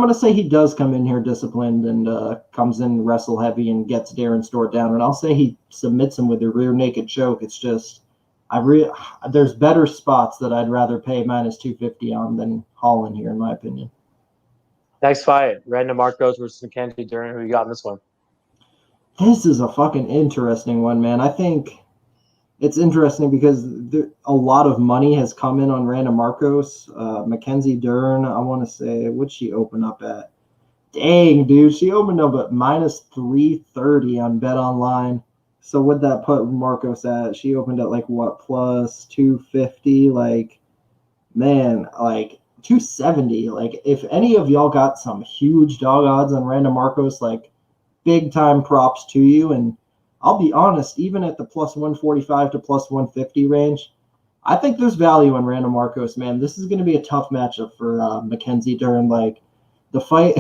[SPEAKER 2] to say he does come in here disciplined and comes in wrestle heavy and gets Darren Stewart down. And I'll say he submits him with a rear naked choke. It's just, there's better spots that I'd rather pay minus 250 on than Holland here, in my opinion.
[SPEAKER 1] Next fight, Random Markos versus Mackenzie Dern. Who you got in this one?
[SPEAKER 2] This is a fucking interesting one, man. I think it's interesting because a lot of money has come in on Random Markos. Mackenzie Dern, I want to say, what'd she open up at? Dang, dude. She opened up at minus 330 on Bet Online. So what'd that put Markos at? She opened at plus 250? Man, 270. If any of y'all got some huge dog odds on Random Markos, big time props to you. And I'll be honest, even at the plus 145 to plus 150 range, I think there's value on Random Markos, man. This is going to be a tough matchup for Mackenzie Dern. The fight,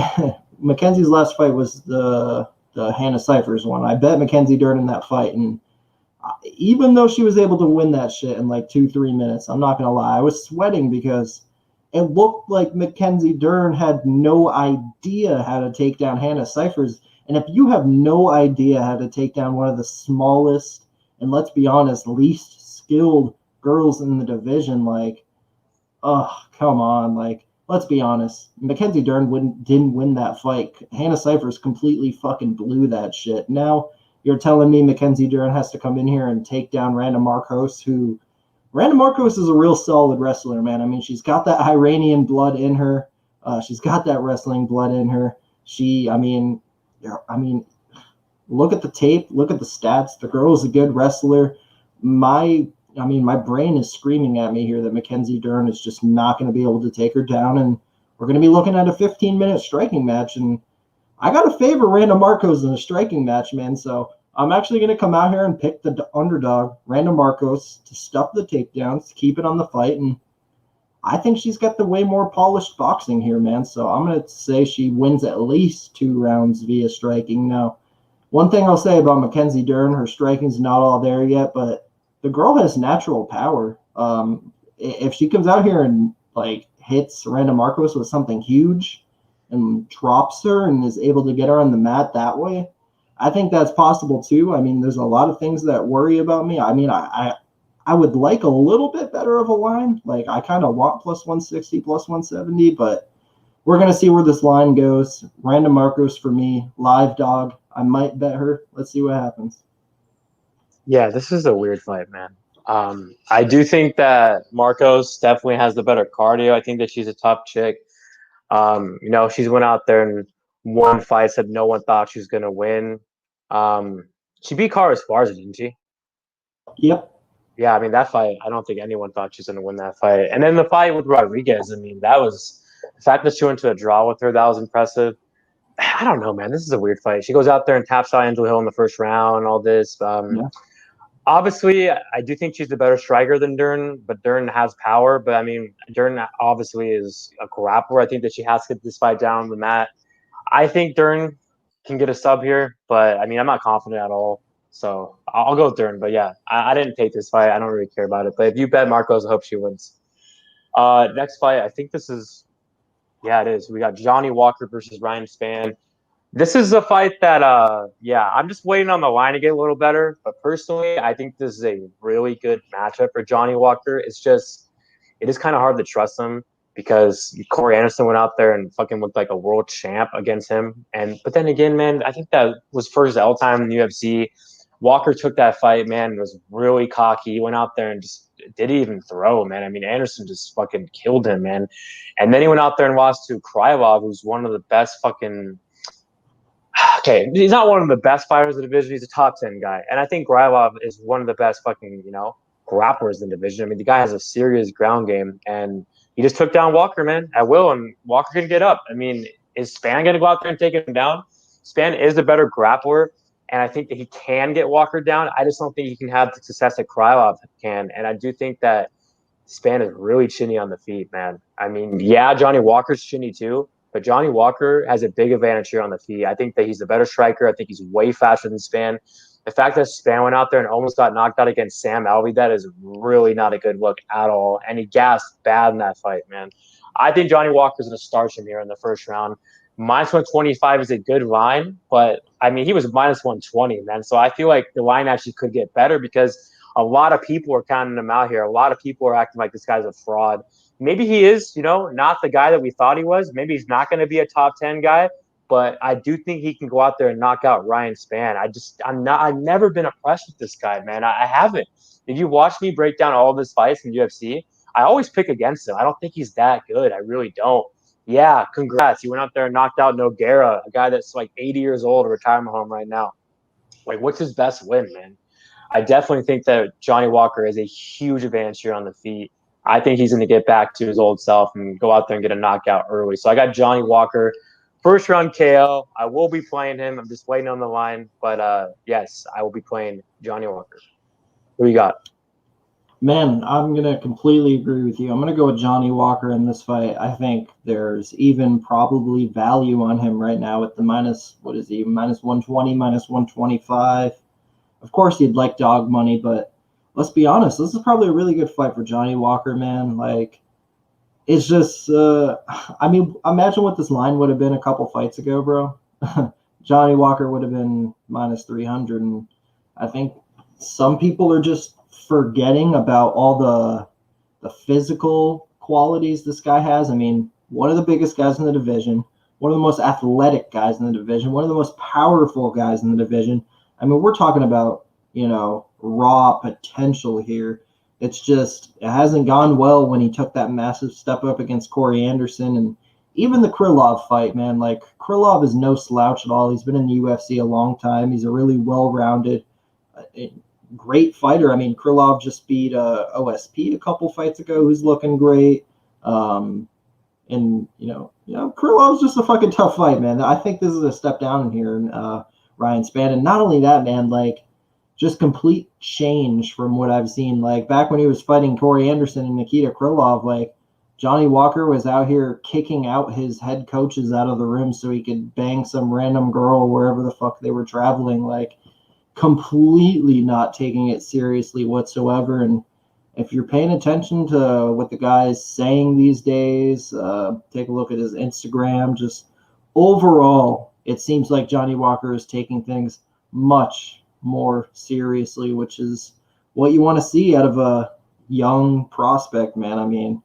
[SPEAKER 2] Mackenzie's last fight was the Hannah Cyphers one. I bet Mackenzie Dern in that fight, and even though she was able to win that shit in 2-3 minutes, I'm not gonna lie, I was sweating because it looked like Mackenzie Dern had no idea how to take down Hannah Cyphers. And if you have no idea how to take down one of the smallest and, let's be honest, least skilled girls in the division, come on, let's be honest. Mackenzie Dern didn't win that fight. Hannah Cyphers completely fucking blew that shit. Now you're telling me Mackenzie Dern has to come in here and take down Random Markos, who Random Markos is a real solid wrestler, man. I mean, she's got that Iranian blood in her. She's got that wrestling blood in her. Look at the tape. Look at the stats. The girl is a good wrestler. My brain is screaming at me here that Mackenzie Dern is just not going to be able to take her down, and we're going to be looking at a 15-minute striking match. And I got to favor Random Markos in a striking match, man. So I'm actually going to come out here and pick the underdog, Random Markos, to stuff the takedowns, to keep it on the fight. And I think she's got the way more polished boxing here, man. So I'm going to say she wins at least 2 rounds via striking. Now, one thing I'll say about Mackenzie Dern, her striking's not all there yet, but the girl has natural power. If she comes out here and hits Random Markos with something huge and drops her and is able to get her on the mat that way, I think that's possible too. I mean, there's a lot of things that worry about me. I mean, I would like a little bit better of a line. I kind of want plus 160, plus 170, but we're going to see where this line goes. Random Markos for me, live dog. I might bet her. Let's see what happens.
[SPEAKER 1] Yeah, this is a weird fight, man. I do think that Markos definitely has the better cardio. I think that she's a tough chick. She's went out there and won fights that no one thought she was going to win. She beat Cara Esparza, didn't she?
[SPEAKER 2] Yep.
[SPEAKER 1] Yeah, I mean, that fight, I don't think anyone thought she was going to win that fight. And then the fight with Rodriguez, I mean, that was the fact that she went to a draw with her, that was impressive. I don't know, man. This is a weird fight. She goes out there and taps out Angela Hill in the first round, all this.
[SPEAKER 2] Yeah.
[SPEAKER 1] Obviously, I do think she's the better striker than Dern, but Dern has power. But I mean, Dern obviously is a grappler. I think that she has to get this fight down on the mat. I think Dern can get a sub here, but I mean, I'm not confident at all. So I'll go with Dern. But yeah, I didn't take this fight. I don't really care about it. But if you bet Markos, I hope she wins. Next fight, I think this is, yeah, it is. We got Johnny Walker versus Ryan Spann. This is a fight that, yeah, I'm just waiting on the line to get a little better. But personally, I think this is a really good matchup for Johnny Walker. It's just, it is kind of hard to trust him because Corey Anderson went out there and fucking looked like a world champ against him. But then again, man, I think that was first L time in the UFC. Walker took that fight, man, was really cocky. He went out there and just didn't even throw, man. I mean, Anderson just fucking killed him, man. And then he went out there and lost to Krylov, who's one of the best fucking. Okay, he's not one of the best fighters in the division. He's a top 10 guy. And I think Krylov is one of the best fucking, grapplers in the division. I mean, the guy has a serious ground game, and he just took down Walker, man, at will, and Walker can get up. I mean, is Sppann going to go out there and take him down? Sppann is a better grappler, and I think that he can get Walker down. I just don't think he can have the success that Krylov can, and I do think that Sppann is really chinny on the feet, man. I mean, yeah, Johnny Walker's chinny too, but Johnny Walker has a big advantage here on the feet. I think that he's a better striker. I think he's way faster than Sppann. The fact that Sppann went out there and almost got knocked out against Sam Alvey, that is really not a good look at all. And he gassed bad in that fight, man. I think Johnny Walker's going to starch him here in the first round. Minus 125 is a good line, but I mean, he was minus 120, man. So I feel like the line actually could get better because a lot of people are counting him out here. A lot of people are acting like this guy's a fraud. Maybe he is, not the guy that we thought he was. Maybe he's not going to be a top 10 guy, but I do think he can go out there and knock out Ryan Spann. I've never been impressed with this guy, man. I haven't. If you watch me break down all of his fights in UFC, I always pick against him. I don't think he's that good. I really don't. Yeah, congrats. He went out there and knocked out Nogueira, a guy that's like 80 years old, a retirement home right now. Like, what's his best win, man? I definitely think that Johnny Walker is a huge advantage here on the feet. I think he's going to get back to his old self and go out there and get a knockout early. So I got Johnny Walker, first round KO. I will be playing him. I'm just waiting on the line. But yes, I will be playing Johnny Walker. Who you got?
[SPEAKER 2] Man, I'm going to completely agree with you. I'm going to go with Johnny Walker in this fight. I think there's even probably value on him right now with the minus 120, minus 125. Of course, you'd like dog money, but let's be honest, this is probably a really good fight for Johnny Walker, man. Like, it's just, I mean, imagine what this line would have been a couple fights ago, bro. Johnny Walker would have been minus 300, and I think some people are just forgetting about all the physical qualities this guy has. I mean, one of the biggest guys in the division, one of the most athletic guys in the division, one of the most powerful guys in the division. I mean, we're talking about, raw potential here. It's just, it hasn't gone well when he took that massive step up against Corey Anderson. And even the Krylov fight, man, like, Krylov is no slouch at all. He's been in the UFC a long time. He's a really well-rounded, great fighter. I mean, Krylov just beat OSP a couple fights ago, who's looking great. And, Krylov's just a fucking tough fight, man. I think this is a step down in here. And, Ryan Spann. And not only that, man, like, just complete change from what I've seen. Like, back when he was fighting Corey Anderson and Nikita Krylov, like, Johnny Walker was out here kicking out his head coaches out of the room so he could bang some random girl wherever the fuck they were traveling, like, completely not taking it seriously whatsoever. And if you're paying attention to what the guy's saying these days, take a look at his Instagram. Just overall, it seems like Johnny Walker is taking things much more seriously, which is what you want to see out of a young prospect, man. I mean,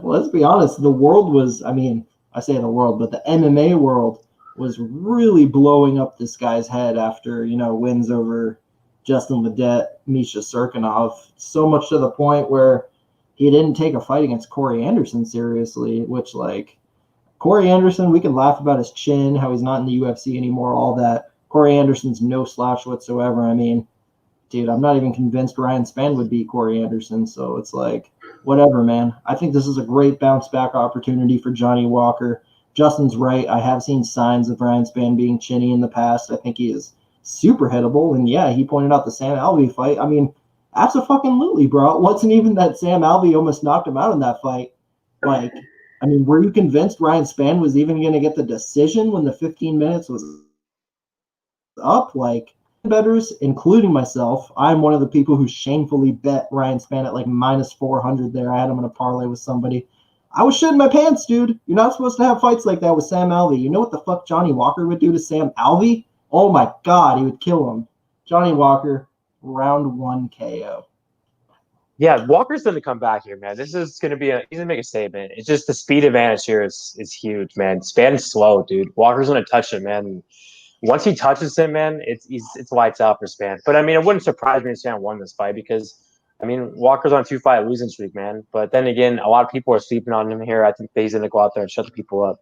[SPEAKER 2] let's be honest. The world was, I mean, I say the world, but the MMA world was really blowing up this guy's head after, wins over Justin Ledet, Misha Serkinov, so much to the point where he didn't take a fight against Corey Anderson seriously, which, like, Corey Anderson, we can laugh about his chin, how he's not in the UFC anymore, all that. Corey Anderson's no slouch whatsoever. I mean, dude, I'm not even convinced Ryan Spann would beat Corey Anderson. So it's like, whatever, man. I think this is a great bounce back opportunity for Johnny Walker. Justin's right. I have seen signs of Ryan Spann being chinny in the past. I think he has super hittable. And yeah, he pointed out the Sam Alvey fight. I mean, absolutely, bro. It wasn't even that Sam Alvey almost knocked him out in that fight. Like, I mean, were you convinced Ryan Sppann was even going to get the decision when the 15 minutes was up? Like, bettors, including myself, I'm one of the people who shamefully bet Ryan Sppann at like minus 400 there. I had him in a parlay with somebody. I was shitting my pants, dude. You're not supposed to have fights like that with Sam Alvey. You know what the fuck Johnny Walker would do to Sam Alvey? Oh my God, he would kill him. Johnny Walker, round 1 KO.
[SPEAKER 1] Yeah, Walker's going to come back here, man. This is going to be he's going to make a statement. It's just the speed advantage here is huge, man. Spann's slow, dude. Walker's going to touch him, man. Once he touches him, man, it's lights out for Sppann. But I mean, it wouldn't surprise me if Sppann won this fight because I mean, Walker's on 2-fight losing streak, man. But then again, a lot of people are sleeping on him here. I think that he's going to go out there and shut the people up.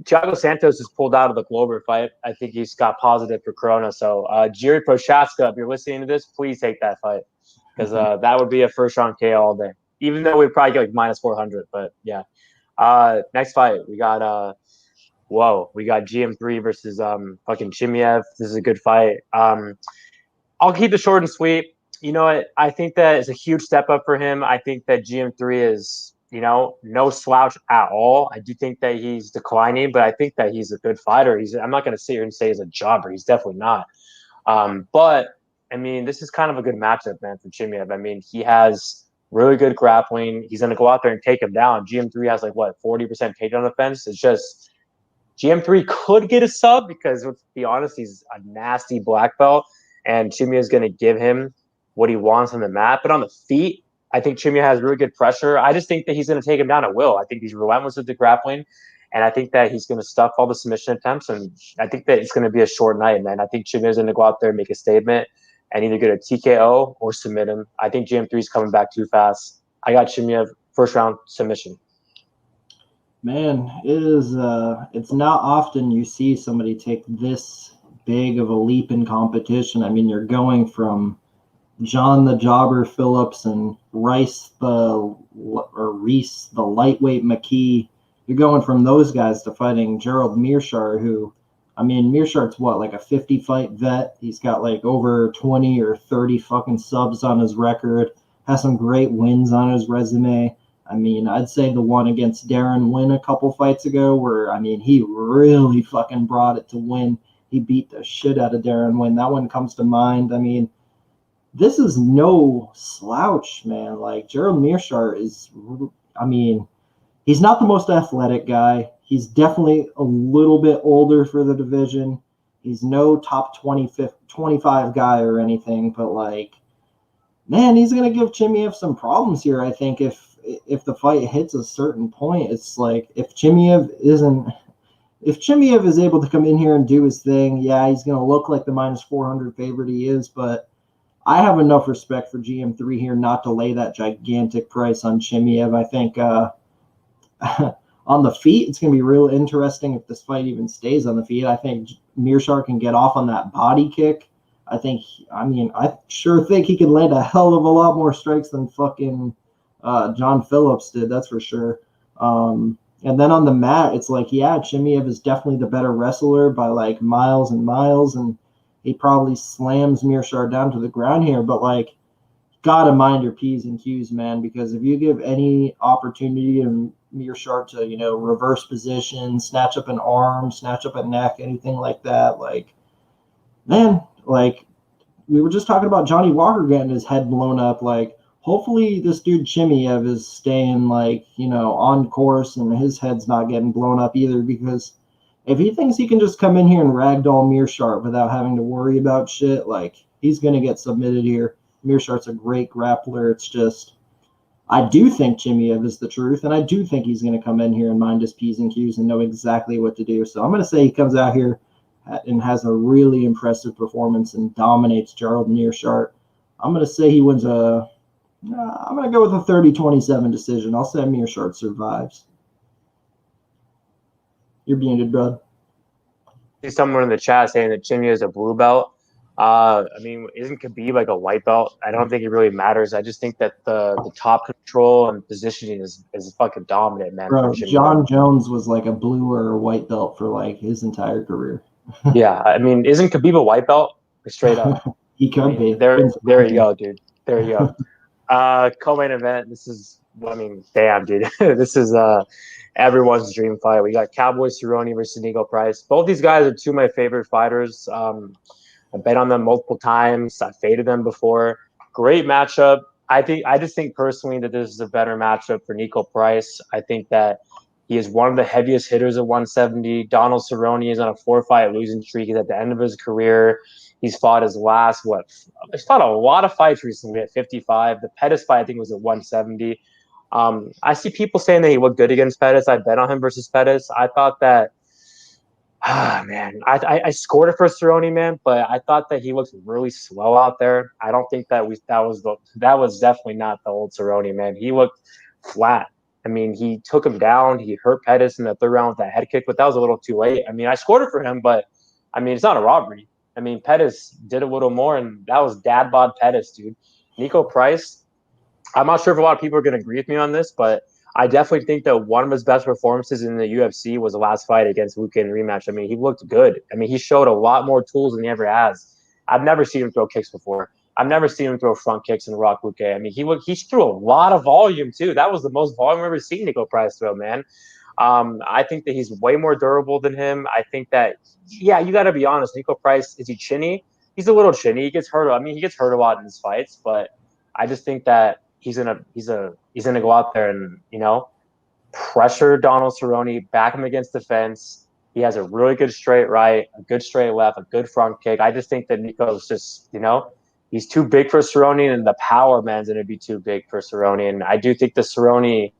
[SPEAKER 1] Tiago Santos is pulled out of the Glover fight. I think he's got positive for Corona. So, Jerry Prochaska, if you're listening to this, please take that fight because that would be a first-round KO all day. Even though we'd probably get like minus 400, but yeah. Next fight, we got we got GM3 versus fucking Chimaev. This is a good fight. I'll keep it short and sweet. You know what? I think that is a huge step up for him. I think that GM3 is, no slouch at all. I do think that he's declining, but I think that he's a good fighter. I'm not going to sit here and say he's a jobber. He's definitely not. But, I mean, this is kind of a good matchup, man, for Chimaev. I mean, he has really good grappling. He's going to go out there and take him down. GM3 has 40% takedown defense. It's just GM3 could get a sub because, let's be honest, he's a nasty black belt, and Chimaev is going to give him what he wants on the mat. But on the feet, I think Chimaev has really good pressure. I just think that he's going to take him down at will. I think he's relentless with the grappling, and I think that he's going to stuff all the submission attempts, and I think that it's going to be a short night, man. I think Chimaev is going to go out there and make a statement and either get a TKO or submit him. I think GM3 is coming back too fast. I got Chimaev first round submission.
[SPEAKER 2] Man, it's not often you see somebody take this big of a leap in competition. I mean, you're going from John the Jobber Phillips and Reese the lightweight McKee. You're going from those guys to fighting Gerald Mearshart, who, I mean, Mearshart's a 50-fight vet. He's got over 20 or 30 fucking subs on his record, has some great wins on his resume. I mean, I'd say the one against Dern win a couple fights ago where, I mean, he really fucking brought it to win. He beat the shit out of Dern Win. That one comes to mind. I mean, this is no slouch, man. Gerald Mearshart is, I mean, he's not the most athletic guy. He's definitely a little bit older for the division. He's no top 25 guy or anything, but man, he's going to give Chimaev some problems here. I think if the fight hits a certain point, it's if Chimaev is able to come in here and do his thing, yeah, he's going to look like the minus 400 favorite he is, but I have enough respect for GM3 here not to lay that gigantic price on Chimaev. I think on the feet, it's going to be real interesting if this fight even stays on the feet. I think Mearshart can get off on that body kick. I sure think he can land a hell of a lot more strikes than fucking John Phillips did, that's for sure. And then on the mat, it's Chimaev is definitely the better wrestler by miles and miles, and he probably slams Mearshart down to the ground here, but gotta mind your P's and Q's, man, because if you give any opportunity to Mearshart to, reverse position, snatch up an arm, snatch up a neck, anything like that, man, we were just talking about Johnny Walker getting his head blown up, hopefully this dude Chimaev is staying on course and his head's not getting blown up either, because if he thinks he can just come in here and ragdoll Mearshart without having to worry about shit, he's going to get submitted here. Mearshart's a great grappler. It's just, I do think Chimaev is the truth, and I do think he's going to come in here and mind his P's and Q's and know exactly what to do. So I'm going to say he comes out here and has a really impressive performance and dominates Gerald Mearshart. I'm going to say he wins I'm going to go with a 30-27 decision. I'll say Mearshart survives. You're muted, bud.
[SPEAKER 1] There's someone in the chat saying that Chimaev is a blue belt. I mean, isn't Khabib a white belt? I don't think it really matters. I just think that the top control and positioning is fucking dominant, man.
[SPEAKER 2] Bro, John Jones was a blue or a white belt for his entire career.
[SPEAKER 1] Yeah, I mean, isn't Khabib a white belt? Straight up.
[SPEAKER 2] He
[SPEAKER 1] I
[SPEAKER 2] could
[SPEAKER 1] mean,
[SPEAKER 2] be.
[SPEAKER 1] there you go, dude. There you go. Co-main event. This is, I mean, damn, dude. This is everyone's dream fight. We got Cowboy Cerrone versus Nico Price. Both these guys are two of my favorite fighters. I bet on them multiple times. I faded them before. Great matchup. I just think personally that this is a better matchup for Nico Price. I think that he is one of the heaviest hitters at 170. Donald Cerrone is on a 4-fight losing streak. He's at the end of his career. He's fought his last he's fought a lot of fights recently at 55. The Pettis fight I think was at 170. I see people saying that he looked good against Pettis. I bet on him versus Pettis. I thought that man, I scored it for Cerrone, man, but I thought that he looked really slow out there. I don't think that that was definitely not the old Cerrone, man. He looked flat. I mean, he took him down. He hurt Pettis in the third round with that head kick, but that was a little too late. I mean, I scored it for him, but I mean, it's not a robbery. I mean, Pettis did a little more, and that was dad bod Pettis, dude. Nico Price, I'm not sure if a lot of people are going to agree with me on this, but I definitely think that one of his best performances in the UFC was the last fight against Luque in rematch. I mean, he looked good. I mean, he showed a lot more tools than he ever has. I've never seen him throw kicks before. I've never seen him throw front kicks and rock Luque. I mean, he threw a lot of volume too. That was the most volume I've ever seen Nico Price throw, man. I think that he's way more durable than him. I think that, yeah, you got to be honest. Nico Price, is he chinny? He's a little chinny. He gets hurt. I mean, he gets hurt a lot in his fights, but I just think that he's gonna go out there and pressure Donald Cerrone, back him against the fence. He has a really good straight right, a good straight left, a good front kick. I just think that Nico's just he's too big for Cerrone, and the power man's gonna be too big for Cerrone. And I do think the Cerrone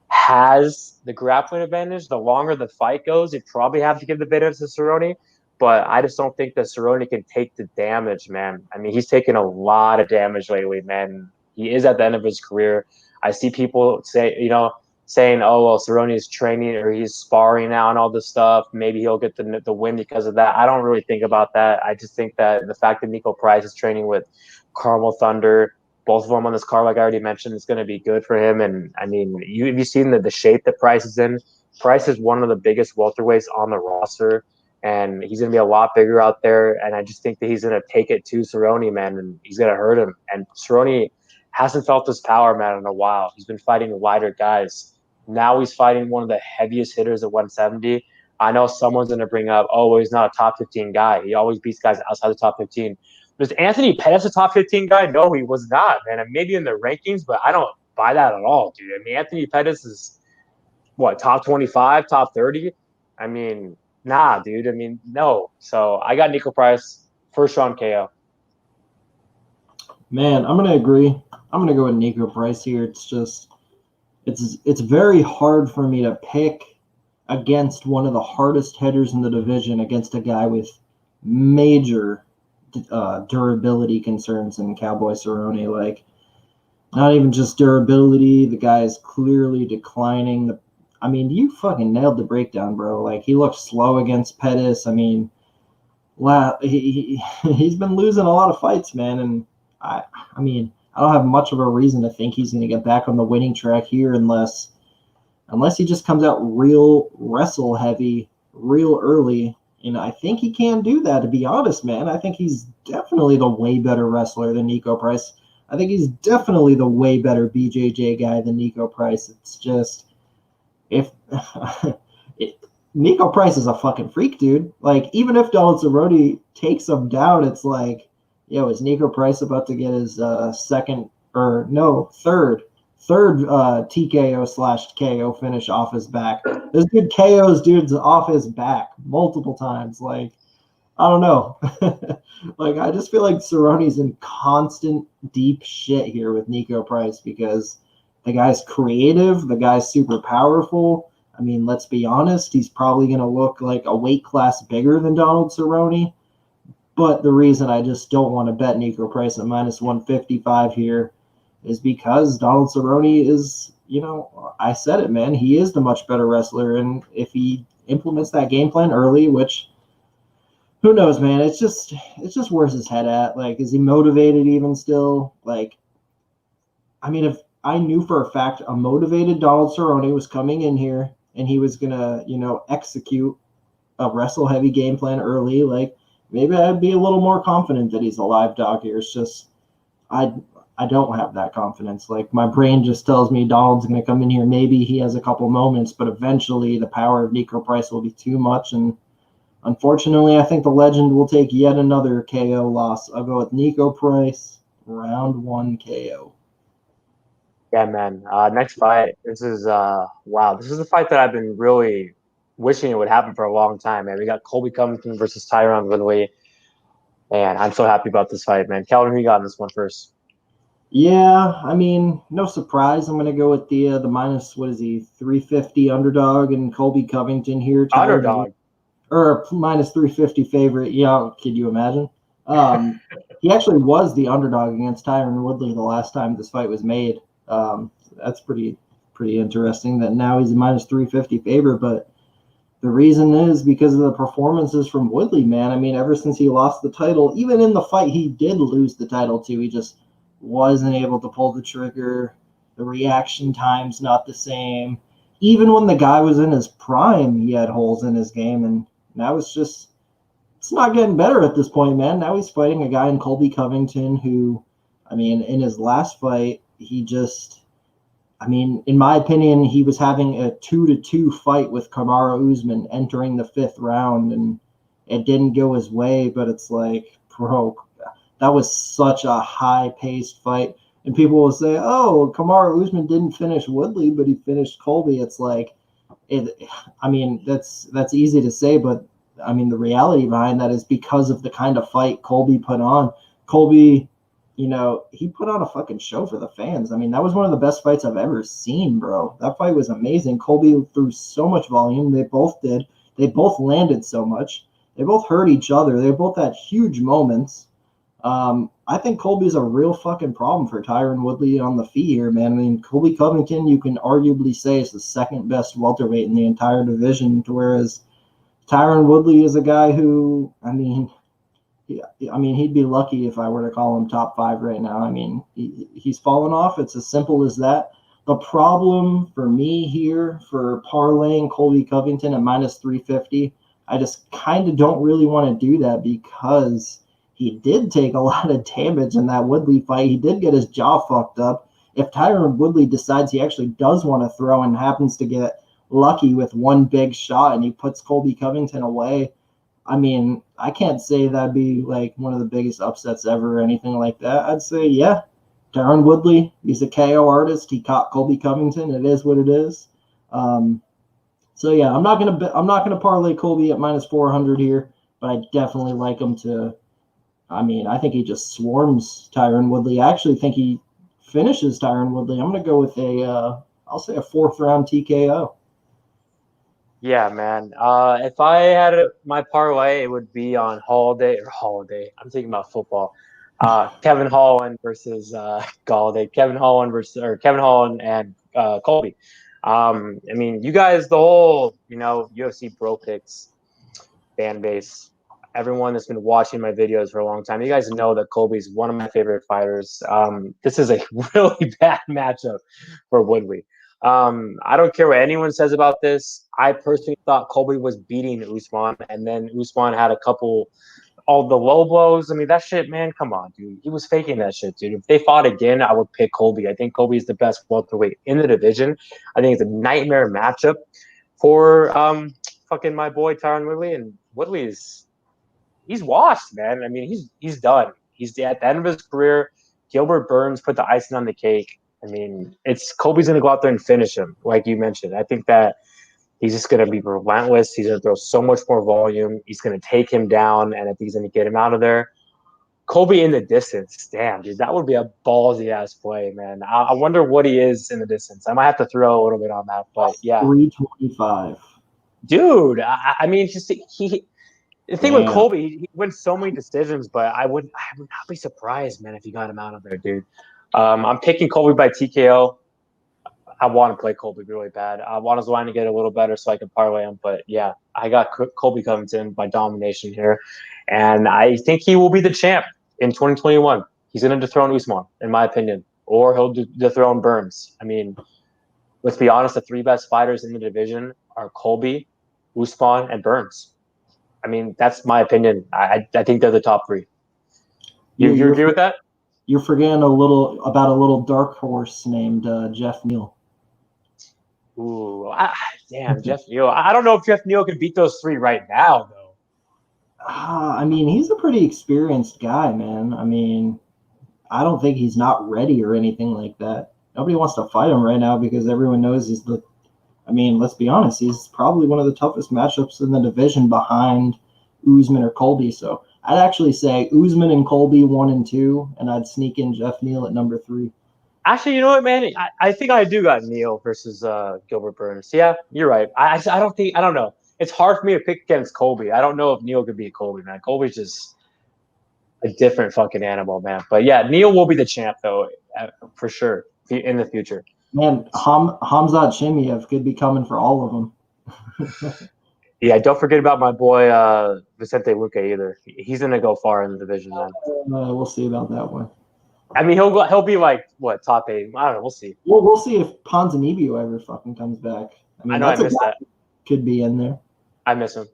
[SPEAKER 1] has the grappling advantage. The longer the fight goes, you probably have to give the benefit to Cerrone. But I just don't think that Cerrone can take the damage, man. I mean, he's taken a lot of damage lately, man. He is at the end of his career. I see people saying, "Oh, well, Cerrone is training or he's sparring now and all this stuff. Maybe he'll get the win because of that." I don't really think about that. I just think that the fact that Nico Price is training with Carmel Thunder, both of them on this card, like I already mentioned, is going to be good for him. And I mean, have you seen the shape that Price is in? Price is one of the biggest welterweights on the roster, and he's going to be a lot bigger out there. And I just think that he's going to take it to Cerrone, man, and he's going to hurt him. And Cerrone hasn't felt his power, man, in a while. He's been fighting lighter guys. Now he's fighting one of the heaviest hitters at 170. I know someone's going to bring up, oh, well, he's not a top 15 guy. He always beats guys outside the top 15. Was Anthony Pettis a top 15 guy? No, he was not, man. Maybe in the rankings, but I don't buy that at all, dude. I mean, Anthony Pettis is what, top 25, top 30? I mean, nah, dude. I mean, no. So I got Nico Price, first round KO.
[SPEAKER 2] Man, I'm gonna agree. I'm gonna go with Nico Price here. It's very hard for me to pick against one of the hardest hitters in the division against a guy with major durability concerns in Cowboy Cerrone. Like, not even just durability, the guy is clearly declining. I mean, you fucking nailed the breakdown, bro. Like, he looked slow against Pettis. I mean, he's been losing a lot of fights, man. And I mean, I don't have much of a reason to think he's going to get back on the winning track here unless he just comes out real wrestle heavy real early. And I think he can do that, to be honest, man. I think he's definitely the way better wrestler than Nico Price. I think he's definitely the way better BJJ guy than Nico Price. It's just, if Nico Price is a fucking freak, dude. Like, even if Donald Cerrone takes him down, it's like, yo, is Nico Price about to get his third TKO/KO finish off his back? This dude KOs dudes off his back multiple times. Like, I don't know. Like, I just feel like Cerrone's in constant deep shit here with Nico Price because the guy's creative, the guy's super powerful. I mean, let's be honest, he's probably going to look like a weight class bigger than Donald Cerrone. But the reason I just don't want to bet Nico Price at minus 155 here is because Donald Cerrone is, I said it, man. He is the much better wrestler. And if he implements that game plan early, which, who knows, man? It's just where's his head at? Like, is he motivated even still? Like, I mean, if I knew for a fact a motivated Donald Cerrone was coming in here and he was going to, execute a wrestle heavy game plan early, like maybe I'd be a little more confident that he's a live dog here. It's just I don't have that confidence. Like my brain just tells me Donald's going to come in here. Maybe he has a couple moments, but eventually the power of Nico Price will be too much. And unfortunately, I think the legend will take yet another KO loss. I'll go with Nico Price, round 1 KO.
[SPEAKER 1] Yeah, man. Next fight. This is wow. This is a fight that I've been really wishing it would happen for a long time, man. We got Colby Covington versus Tyron Woodley. Man, I'm so happy about this fight, man. Calvin, who you got in this one first?
[SPEAKER 2] Yeah, I mean, no surprise. I'm going to go with the minus, what is he, 350 underdog and Colby Covington here.
[SPEAKER 1] Underdog.
[SPEAKER 2] Or minus 350 favorite. Yeah, could you imagine? He actually was the underdog against Tyron Woodley the last time this fight was made. That's pretty interesting that now he's a minus 350 favorite, but the reason is because of the performances from Woodley, man. I mean, ever since he lost the title, even in the fight he did lose the title to, he just wasn't able to pull the trigger. The reaction time's not the same. Even when the guy was in his prime, he had holes in his game, and now it's not getting better at this point, man. Now he's fighting a guy in Colby Covington who, I mean, in his last fight, in my opinion, he was having a 2-2 fight with Kamaru Usman entering the 5th round, and it didn't go his way, but it's like, bro, that was such a high-paced fight. And people will say, oh, Kamaru Usman didn't finish Woodley, but he finished Colby. It's like, that's easy to say, but, I mean, the reality behind that is because of the kind of fight Colby put on. Colby, he put on a fucking show for the fans. I mean, that was one of the best fights I've ever seen, bro. That fight was amazing. Colby threw so much volume. They both did. They both landed so much. They both hurt each other. They both had huge moments. I think Colby's a real fucking problem for Tyron Woodley on the feet here, man. I mean, Colby Covington, you can arguably say is the second best welterweight in the entire division, whereas Tyron Woodley is a guy who, he'd be lucky if I were to call him top 5 right now. I mean, he's fallen off. It's as simple as that. The problem for me here for parlaying Colby Covington at minus 350, I just kind of don't really want to do that because he did take a lot of damage in that Woodley fight. He did get his jaw fucked up. If Tyron Woodley decides he actually does want to throw and happens to get lucky with one big shot and he puts Colby Covington away, I mean, I can't say that'd be like one of the biggest upsets ever or anything like that. I'd say, yeah, Tyron Woodley, he's a KO artist. He caught Colby Covington. It is what it is. So yeah, I'm not gonna parlay Colby at minus 400 here, but I definitely like him to. I mean, I think he just swarms Tyron Woodley. I actually think he finishes Tyron Woodley. I'm gonna go with I'll say a 4th round TKO.
[SPEAKER 1] Yeah, man. If I had my parlay, it would be on Holiday. I'm thinking about football. Kevin Holland versus Galladay. Kevin Holland and Colby. I mean, you guys, the whole UFC Bro Picks fan base, everyone that's been watching my videos for a long time, you guys know that Colby's one of my favorite fighters. This is a really bad matchup for Woodley. I don't care what anyone says about this. I personally thought Colby was beating Usman, and then Usman had a couple, all the low blows. I mean, that shit, man, come on, dude. He was faking that shit, dude. If they fought again, I would pick Colby. I think Colby is the best welterweight in the division. I think it's a nightmare matchup for fucking my boy Tyron Woodley, and Woodley he's washed, man. I mean, he's done. He's at the end of his career. Gilbert Burns put the icing on the cake. I mean, Colby's going to go out there and finish him, like you mentioned. I think that he's just going to be relentless. He's going to throw so much more volume. He's going to take him down, and I think he's going to get him out of there. Colby in the distance. Damn, dude, that would be a ballsy-ass play, man. I wonder what he is in the distance. I might have to throw a little bit on that, but yeah.
[SPEAKER 2] 325.
[SPEAKER 1] Dude, I mean, just the thing with Colby, he wins so many decisions, but I would not be surprised, man, if you got him out of there, dude. I'm picking Colby by TKO. I want to play Colby really bad. I want his line to get a little better so I can parlay him. But yeah, I got Colby Covington by domination here, and I think he will be the champ in 2021. He's going to dethrone Usman, in my opinion, or he'll dethrone Burns. I mean, let's be honest, the 3 best fighters in the division are Colby, Usman, and Burns. I mean, that's my opinion. I think they're the top three. You agree with that?
[SPEAKER 2] You're forgetting a little dark horse named Jeff Neal.
[SPEAKER 1] Ooh, damn, Jeff Neal. I don't know if Jeff Neal can beat those three right now, though.
[SPEAKER 2] I mean, he's a pretty experienced guy, man. I mean, I don't think he's not ready or anything like that. Nobody wants to fight him right now because everyone knows he's the. I mean, let's be honest, he's probably one of the toughest matchups in the division behind Usman or Colby. So I'd actually say Usman and Colby 1 and 2, and I'd sneak in Jeff Neal at number 3.
[SPEAKER 1] Actually, you know what, man? I think I do got Neal versus Gilbert Burns. Yeah, you're right. I don't know. It's hard for me to pick against Colby. I don't know if Neal could beat Colby, man. Colby's just a different fucking animal, man. But yeah, Neal will be the champ though, for sure in the future.
[SPEAKER 2] Man, Hamzat Chimaev could be coming for all of them.
[SPEAKER 1] Yeah, don't forget about my boy Vicente Luque either. He's gonna go far in the division, man.
[SPEAKER 2] We'll see about that one.
[SPEAKER 1] I mean, he'll be like what, top 8? I don't know. We'll see.
[SPEAKER 2] Well, we'll see if Ponzinibbio ever fucking comes back. I mean,
[SPEAKER 1] I miss that.
[SPEAKER 2] Could be in there.
[SPEAKER 1] I miss him,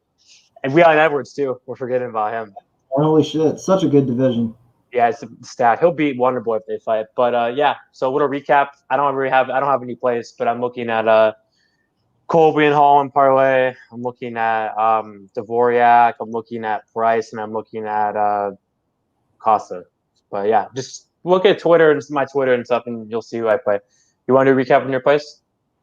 [SPEAKER 1] and Leon Edwards too. We're forgetting about him.
[SPEAKER 2] Holy shit, such a good division.
[SPEAKER 1] Yeah, it's a stat. He'll beat Wonderboy if they fight. But yeah, so what a recap. I don't have any plays, but I'm looking at Colby and Holland parlay. I'm looking at Dvorak. I'm looking at Price, and I'm looking at Costa. But yeah, just look at Twitter and my Twitter and stuff, and you'll see who I play. You want to do a recap on your place?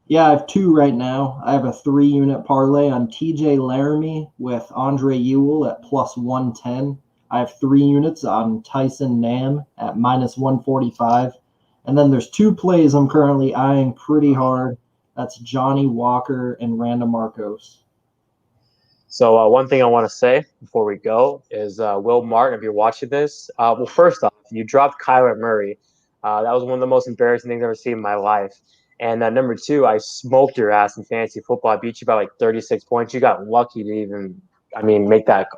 [SPEAKER 2] Yeah, I have 2 right now. I have a 3-unit parlay on TJ Laramie with Andre Ewell at plus 110. I have 3 units on Tyson Nam at minus 145. And then there's 2 plays I'm currently eyeing pretty hard. That's Johnny Walker and Randa Markos.
[SPEAKER 1] So one thing I want to say before we go is Will Martin, if you're watching this, well, first off, you dropped Kyler Murray. That was one of the most embarrassing things I've ever seen in my life. And number 2, I smoked your ass in fantasy football. I beat you by like 36 points. You got lucky to even, make that.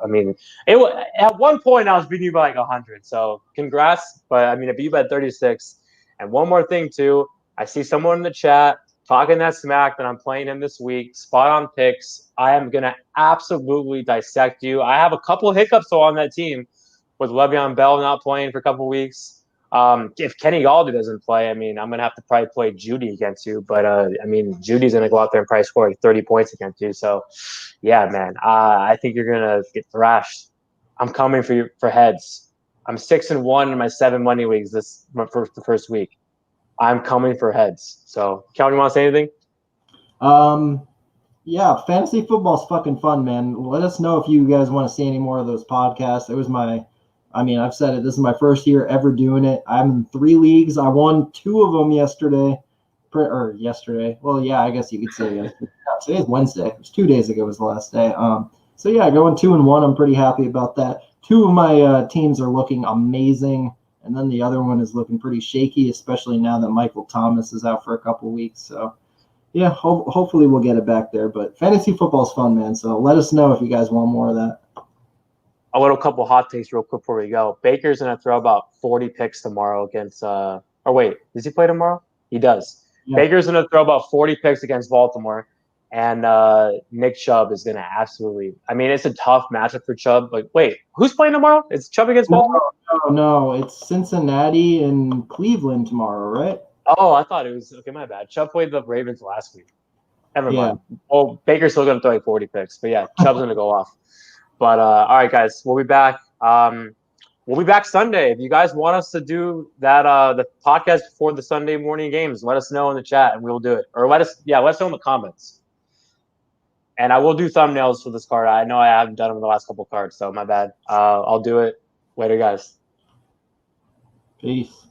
[SPEAKER 1] At one point I was beating you by like 100. So congrats. But I beat you by 36. And one more thing too, I see someone in the chat talking that smack that I'm playing him this week. Spot on picks. I am gonna absolutely dissect you. I have a couple of hiccups though on that team with Le'Veon Bell not playing for a couple of weeks. If Kenny Galladay doesn't play, I'm going to have to probably play Judy against you. But, Judy's going to go out there and probably score like 30 points against you. So, yeah, man, I think you're going to get thrashed. I'm coming for you for heads. I'm 6-1 in my 7 money leagues the first week. I'm coming for heads. So, Cal, you want to say anything?
[SPEAKER 2] Yeah, fantasy football's fucking fun, man. Let us know if you guys want to see any more of those podcasts. It was I've said it. This is my first year ever doing it. I'm in 3 leagues. I won 2 of them yesterday. Well, yeah, I guess you could say yesterday. Today's Wednesday. It was 2 days ago was the last day. So yeah, going 2-1. I'm pretty happy about that. 2 of my teams are looking amazing, and then the other one is looking pretty shaky, especially now that Michael Thomas is out for a couple weeks. So yeah, hopefully we'll get it back there. But fantasy football's fun, man. So let us know if you guys want more of that.
[SPEAKER 1] A little couple hot takes real quick before we go. Baker's going to throw about 40 picks tomorrow against does he play tomorrow? He does. Yeah. Baker's going to throw about 40 picks against Baltimore. And Nick Chubb is going to absolutely – it's a tough matchup for Chubb. Like, wait, who's playing tomorrow? It's Chubb against Baltimore?
[SPEAKER 2] No. It's Cincinnati and Cleveland tomorrow, right?
[SPEAKER 1] Oh, I thought it was – okay, my bad. Chubb played the Ravens last week. Never mind. Well, Baker's still going to throw like 40 picks. But, yeah, Chubb's going to go off. But all right, guys, we'll be back. We'll be back Sunday. If you guys want us to do that, the podcast before the Sunday morning games, let us know in the chat and we'll do it. Or let us know in the comments. And I will do thumbnails for this card. I know I haven't done them in the last couple cards, so my bad. I'll do it later, guys.
[SPEAKER 2] Peace.